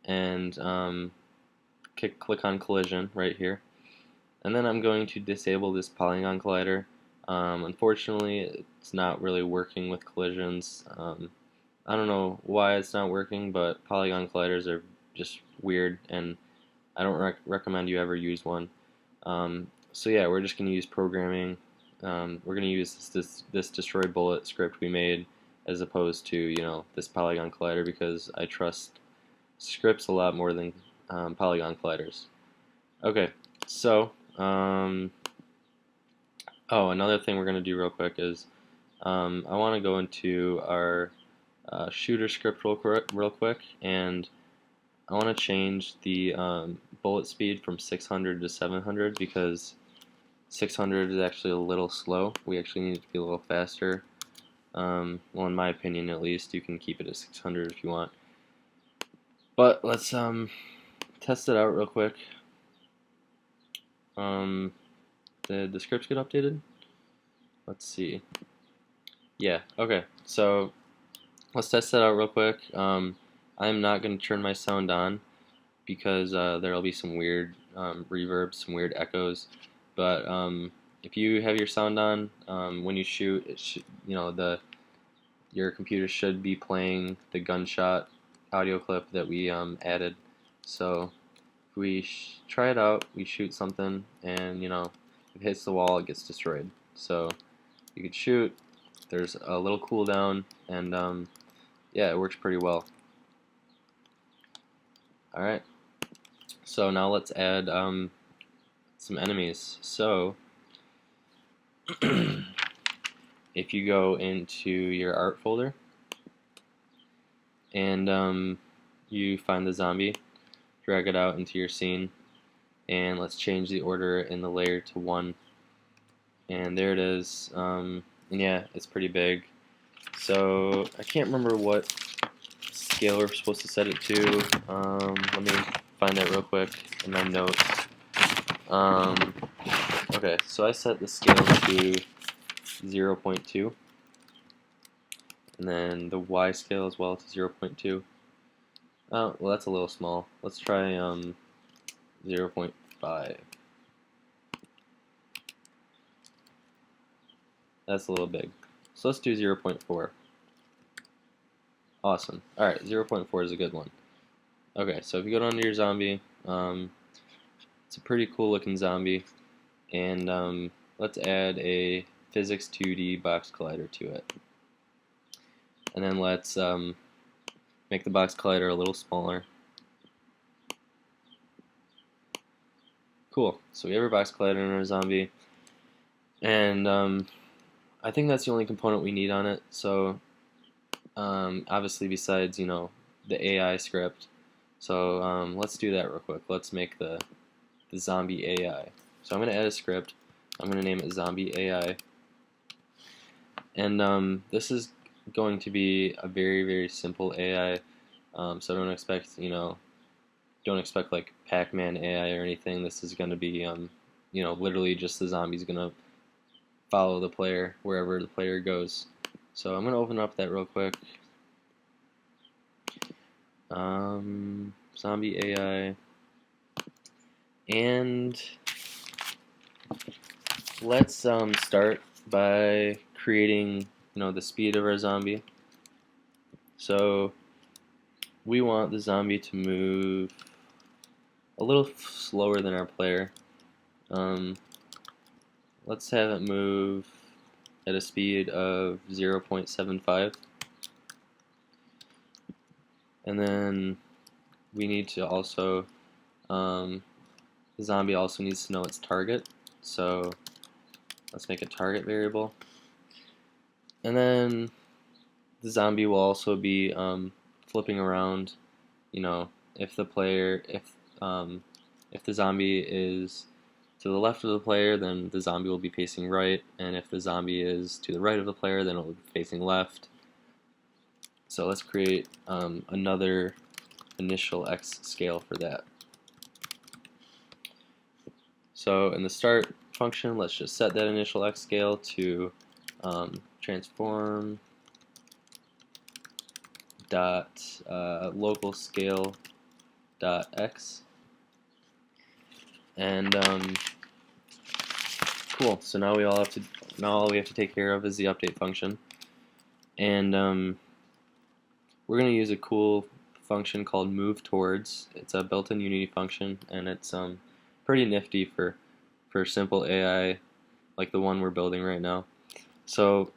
and click on collision right here, and then I'm going to disable this polygon collider. Unfortunately, it's not really working with collisions. I don't know why it's not working, but polygon colliders are just weird, and I don't recommend you ever use one. So yeah, we're just going to use programming. We're going to use this destroy bullet script we made as opposed to this polygon collider because I trust scripts a lot more than polygon colliders. Okay, so oh, another thing we're going to do real quick is I want to go into our shooter script real quick, and I want to change the bullet speed from 600 to 700 because 600 is actually a little slow. We actually need it to be a little faster. Well, in my opinion, at least, you can keep it at 600 if you want. But let's test it out real quick. Did the scripts get updated? Let's see. Yeah, okay. So let's test that out real quick. I'm not going to turn my sound on because there'll be some weird reverb, some weird echoes. But if you have your sound on, when you shoot, it your computer should be playing the gunshot audio clip that we added. So if we try it out, we shoot something, and if it hits the wall, it gets destroyed. So you could shoot. There's a little cooldown, and yeah, it works pretty well. Alright, so now let's add some enemies. So if you go into your art folder and you find the zombie, drag it out into your scene, and let's change the order in the layer to 1, and there it is. And yeah, it's pretty big. So I can't remember what scale we're supposed to set it to. Let me find that real quick in my notes. Okay, so I set the scale to 0.2, and then the Y scale as well to 0.2. Oh, well, that's a little small. Let's try 0.5. That's a little big. So let's do 0.4. Awesome. Alright, 0.4 is a good one. Okay, so if you go down to your zombie, it's a pretty cool looking zombie, and let's add a physics 2D box collider to it. And then let's make the box collider a little smaller. Cool. So we have our box collider and our zombie, and I think that's the only component we need on it. So obviously, besides the AI script. So let's do that real quick. Let's make the zombie AI. So I'm going to add a script. I'm going to name it zombie AI, and this is going to be a very, very simple AI. So don't expect like Pac-Man AI or anything. This is going to be literally just the zombie's going to follow the player wherever the player goes. So I'm going to open up that real quick. Zombie AI, and let's start by creating the speed of our zombie. So we want the zombie to move a little slower than our player. Let's have it move at a speed of 0.75, and then we need to also the zombie also needs to know its target, so let's make a target variable, and then the zombie will also be flipping around. If the zombie is to the left of the player, then the zombie will be facing right, and if the zombie is to the right of the player, then it will be facing left. So let's create another initial X scale for that. So in the start function, let's just set that initial X scale to transform dot local scale dot X, and cool. So now all we have to take care of is the update function, and we're going to use a cool function called move towards. It's a built-in Unity function, and it's pretty nifty for simple AI like the one we're building right now. So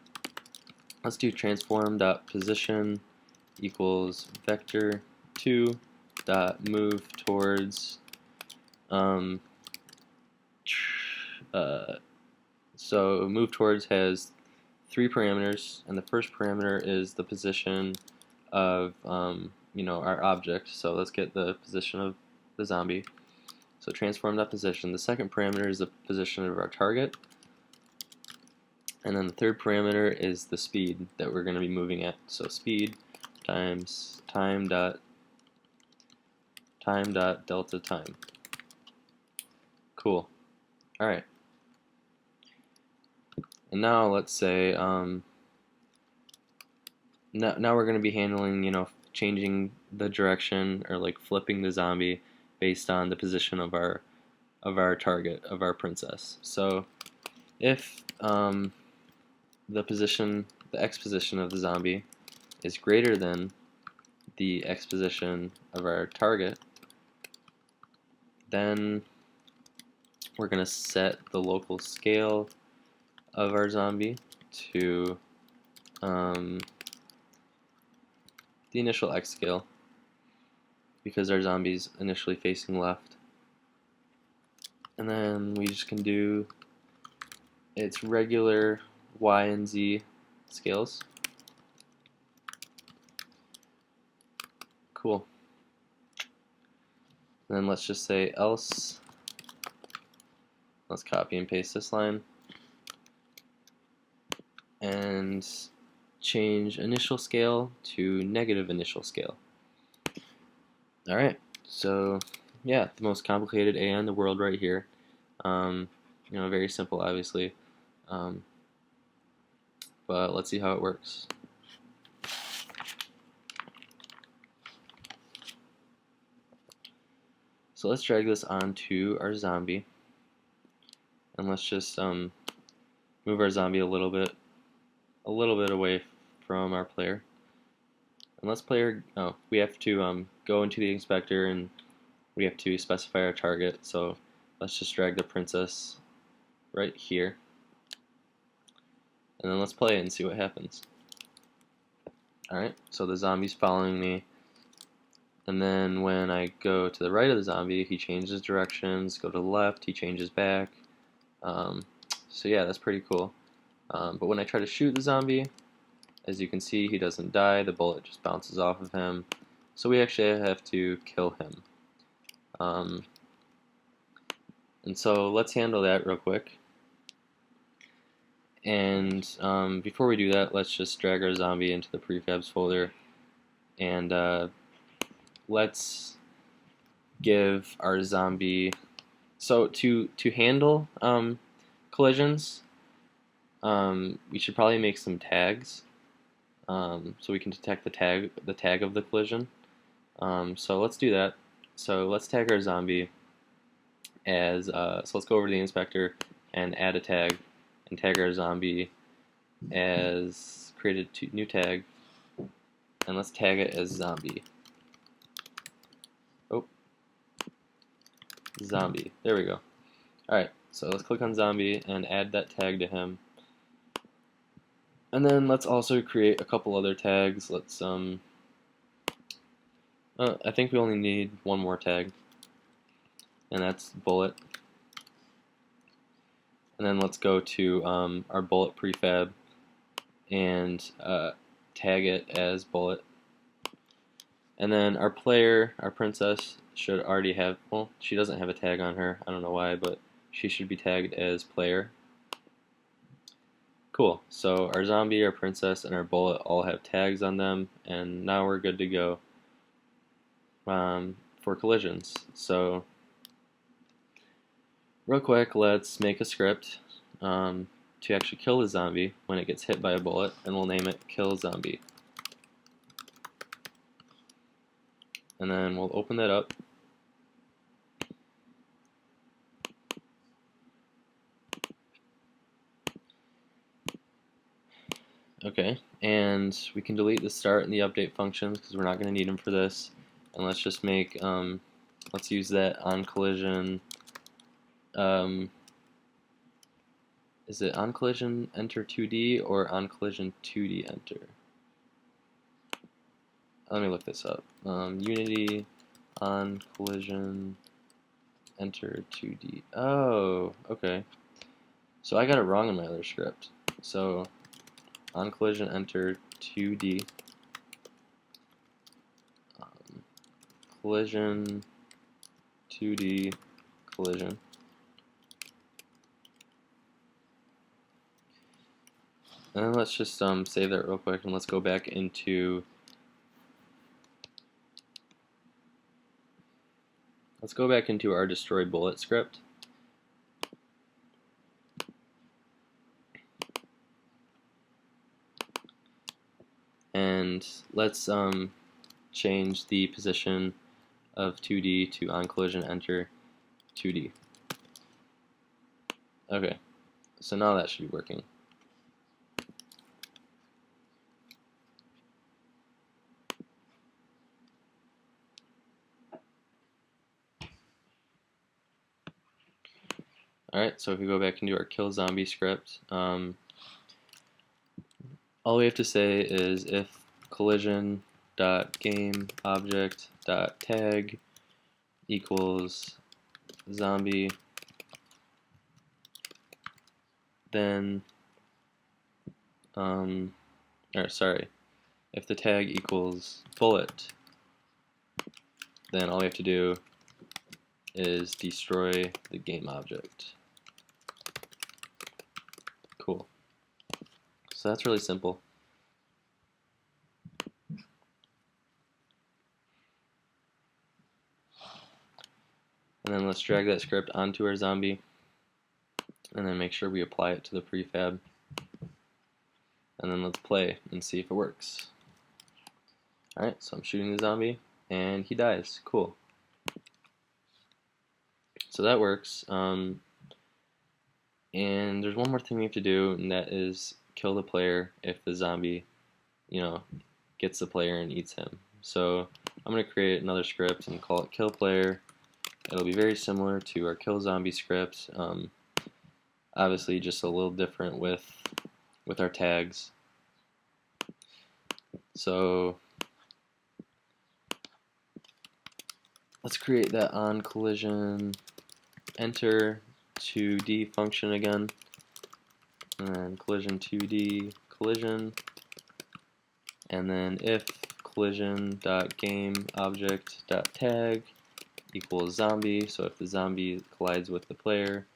let's do transform.position equals vector 2 dot move towards so move towards has 3 parameters, and the first parameter is the position of our object. So let's get the position of the zombie. So transform.position. The second parameter is the position of our target, and then the third parameter is the speed that we're going to be moving at. So speed times time dot delta time. Cool. All right. And now let's say now we're going to be handling changing the direction or like flipping the zombie based on the position of our target, of our princess. So if the X position of the zombie is greater than the X position of our target, then we're going to set the local scale of our zombie to the initial X scale, because our zombie's initially facing left. And then we just can do its regular Y and Z scales. Cool. And then let's just say else. Let's copy and paste this line and change initial scale to negative initial scale. Alright, so yeah, the most complicated AI in the world right here. Very simple, obviously, but let's see how it works. So let's drag this onto our zombie, and let's just move our zombie a little bit away from our player. And let's we have to go into the inspector, and we have to specify our target. So let's just drag the princess right here, and then let's play it and see what happens. Alright, so the zombie's following me, And then when I go to the right of the zombie, he changes directions. Go to the left, he changes back. Um, so yeah, that's pretty cool. But when I try to shoot the zombie, as you can see, he doesn't die. The bullet just bounces off of him. So we actually have to kill him. And so let's handle that real quick. And before we do that, let's just drag our zombie into the prefabs folder, and let's give our zombie. So to handle collisions, we should probably make some tags, so we can detect the tag of the collision. So let's do that. So let's tag our zombie as so let's go over to the inspector and add a tag, and tag our zombie as create a new tag, and let's tag it as zombie. Oh, zombie. There we go. Alright, so let's click on zombie and add that tag to him. And then let's also create a couple other tags. Let's I think we only need one more tag, and that's bullet. And then let's go to our bullet prefab and tag it as bullet. And then our player, our princess, should already have, well, she doesn't have a tag on her. I don't know why, but she should be tagged as player. Cool. So our zombie, our princess, and our bullet all have tags on them, and now we're good to go for collisions. So real quick, let's make a script to actually kill the zombie when it gets hit by a bullet, and we'll name it kill zombie. And then we'll open that up. Okay, and we can delete the start and the update functions because we're not going to need them for this. And let's just make, let's use that on collision. Is it on collision enter 2D or on collision 2D enter? Let me look this up. Unity on collision enter 2D. Oh, okay. So I got it wrong in my other script. So on collision enter 2D. Collision 2D collision. And then let's just save that real quick, and let's go back into our destroy bullet script. And let's change the position of 2D to on collision enter 2D. Okay, so now that should be working. Alright, so if we go back into our kill zombie script, all we have to say is if collision.gameObject.tag equals zombie, then if the tag equals bullet, then all we have to do is destroy the game object. Cool. So that's really simple. And then let's drag that script onto our zombie, and then make sure we apply it to the prefab. And then let's play and see if it works. Alright, so I'm shooting the zombie, and he dies. Cool. So that works. And there's one more thing we have to do, and that is kill the player if the zombie, gets the player and eats him. So I'm going to create another script and call it kill player. It'll be very similar to our kill zombie script. Obviously, just a little different with our tags. So let's create that on collision enter 2D function again, and then collision 2D collision, and then if collision.gameObject.tag equals zombie. So if the zombie collides with the player,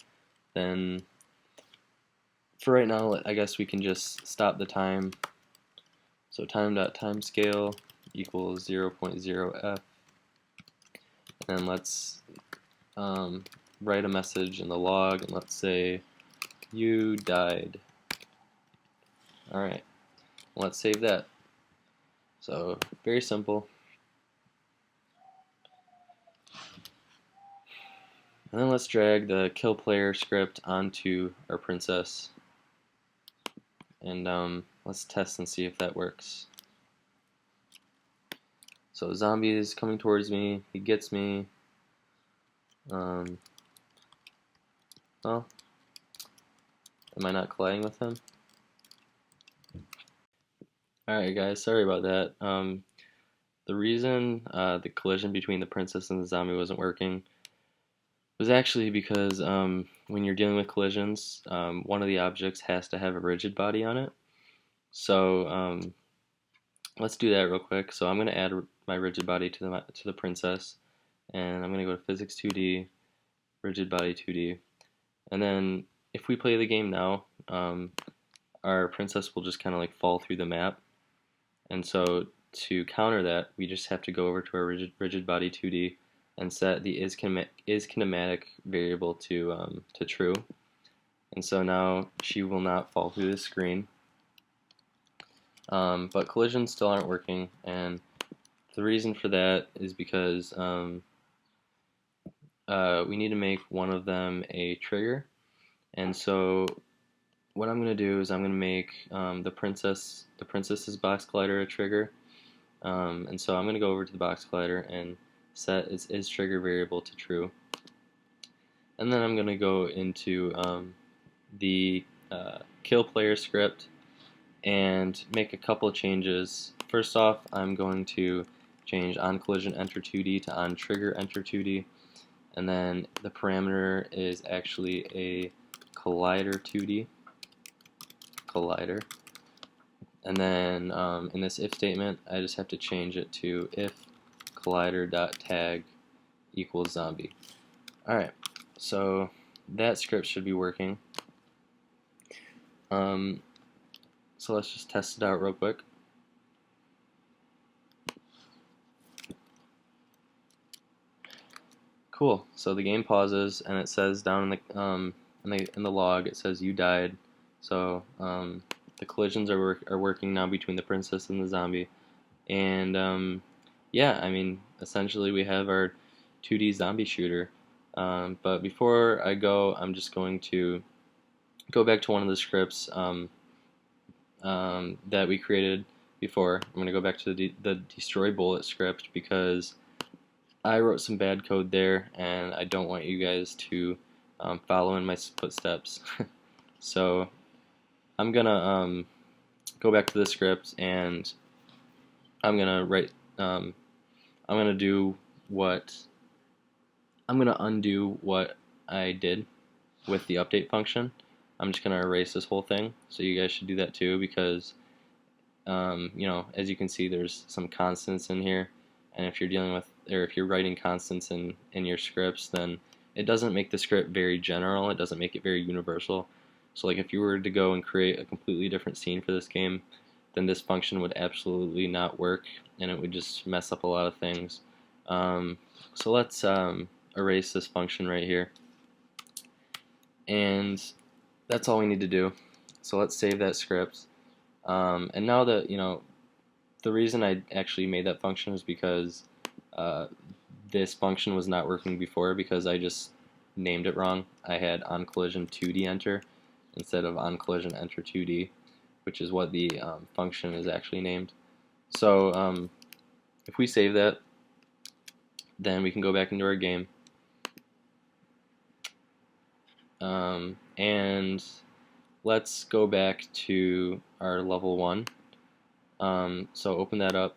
then for right now, I guess we can just stop the time. So time.timescale equals 0.0f, and then let's write a message in the log, and let's say you died. Alright, let's save that. So very simple. And then let's drag the kill player script onto our princess, and let's test and see if that works. So zombie is coming towards me, he gets me. Well, am I not colliding with him? Alright guys, sorry about that. The reason the collision between the princess and the zombie wasn't working was actually because when you're dealing with collisions, one of the objects has to have a rigid body on it. So let's do that real quick. So I'm going to add my rigid body to the princess, and I'm going to go to Physics 2D, Rigid Body 2D, and then if we play the game now, our princess will just kind of like fall through the map. And so to counter that, we just have to go over to our rigid body 2D and set the is kinematic variable to true. And so now she will not fall through the screen. But collisions still aren't working, and the reason for that is because we need to make one of them a trigger. And so what I'm going to do is I'm going to make the princess's box collider a trigger. And so I'm going to go over to the box collider and set its is trigger variable to true. And then I'm going to go into the kill player script and make a couple of changes. First off, I'm going to change on collision enter 2D to on trigger enter 2D, and then the parameter is actually a collider 2D collider. And then in this if statement, I just have to change it to if collider.tag equals zombie. Alright, so that script should be working. So let's just test it out real quick. Cool. So the game pauses, and it says down in the log, it says you died. So the collisions are working now between the princess and the zombie, and yeah, I mean, essentially we have our 2D zombie shooter. But before I go, I'm just going to go back to one of the scripts that we created before. I'm going to go back to the destroy bullet script because I wrote some bad code there, and I don't want you guys to follow in my footsteps. So I'm gonna go back to the script, and I'm gonna write. I'm gonna undo what I did with the update function. I'm just gonna erase this whole thing. So you guys should do that too, because you know, as you can see, there's some constants in here, and if you're dealing with, or if you're writing constants in your scripts, then it doesn't make the script very general. It doesn't make it very universal. So like if you were to go and create a completely different scene for this game, then this function would absolutely not work, and it would just mess up a lot of things. So let's erase this function right here, and that's all we need to do. So let's save that script. And now that, you know, the reason I actually made that function is because this function was not working before because I just named it wrong. I had on collision 2D enter instead of on collision enter 2D, which is what the function is actually named. So if we save that, then we can go back into our game. And let's go back to our level 1. So open that up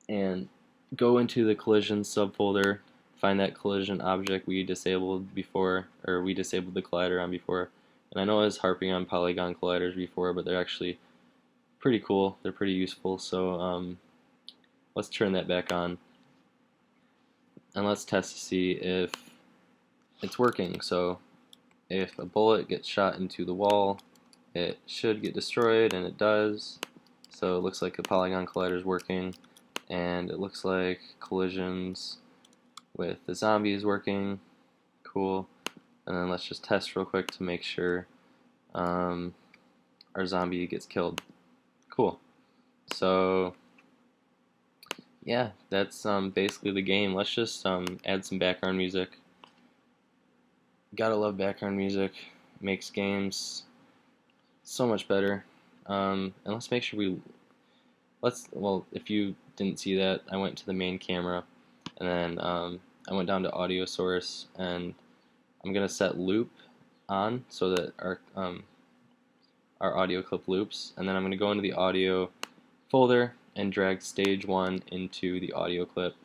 and go into the collision subfolder, find that collision object we disabled before, or we disabled the collider on before. And I know I was harping on polygon colliders before, but they're actually pretty cool. They're pretty useful. So let's turn that back on, and let's test to see if it's working. So if a bullet gets shot into the wall, it should get destroyed, and it does. So it looks like the polygon collider is working, and it looks like collisions with the zombie is working. Cool. And then let's just test real quick to make sure our zombie gets killed. Cool. So yeah, that's basically the game. Let's just add some background music. Gotta love background music. Makes games so much better. And let's make sure well, if you didn't see that, I went to the main camera, and then I went down to audio source, and I'm gonna set loop on so that our audio clip loops, and then I'm gonna go into the audio folder and drag stage 1 into the audio clip.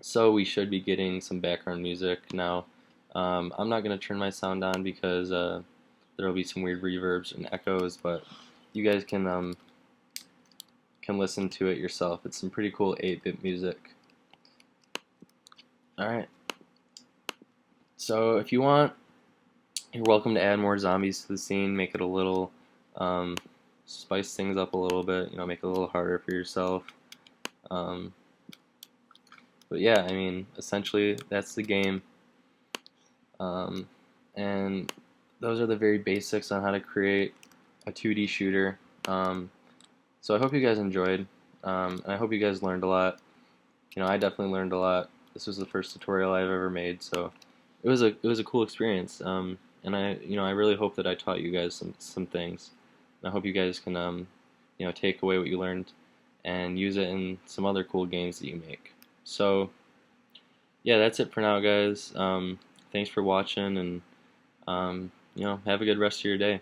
So we should be getting some background music now. I'm not gonna turn my sound on because there will be some weird reverbs and echoes, but you guys can listen to it yourself. It's some pretty cool 8-bit music. Alright, so if you want, you're welcome to add more zombies to the scene, make it a little, spice things up a little bit, you know, make it a little harder for yourself. But yeah, I mean, essentially that's the game. And those are the very basics on how to create a 2D shooter. So I hope you guys enjoyed, and I hope you guys learned a lot. You know, I definitely learned a lot. This was the first tutorial I've ever made, so it was a cool experience. And I really hope that I taught you guys some things. And I hope you guys can take away what you learned and use it in some other cool games that you make. So yeah, that's it for now, guys. Thanks for watching, and have a good rest of your day.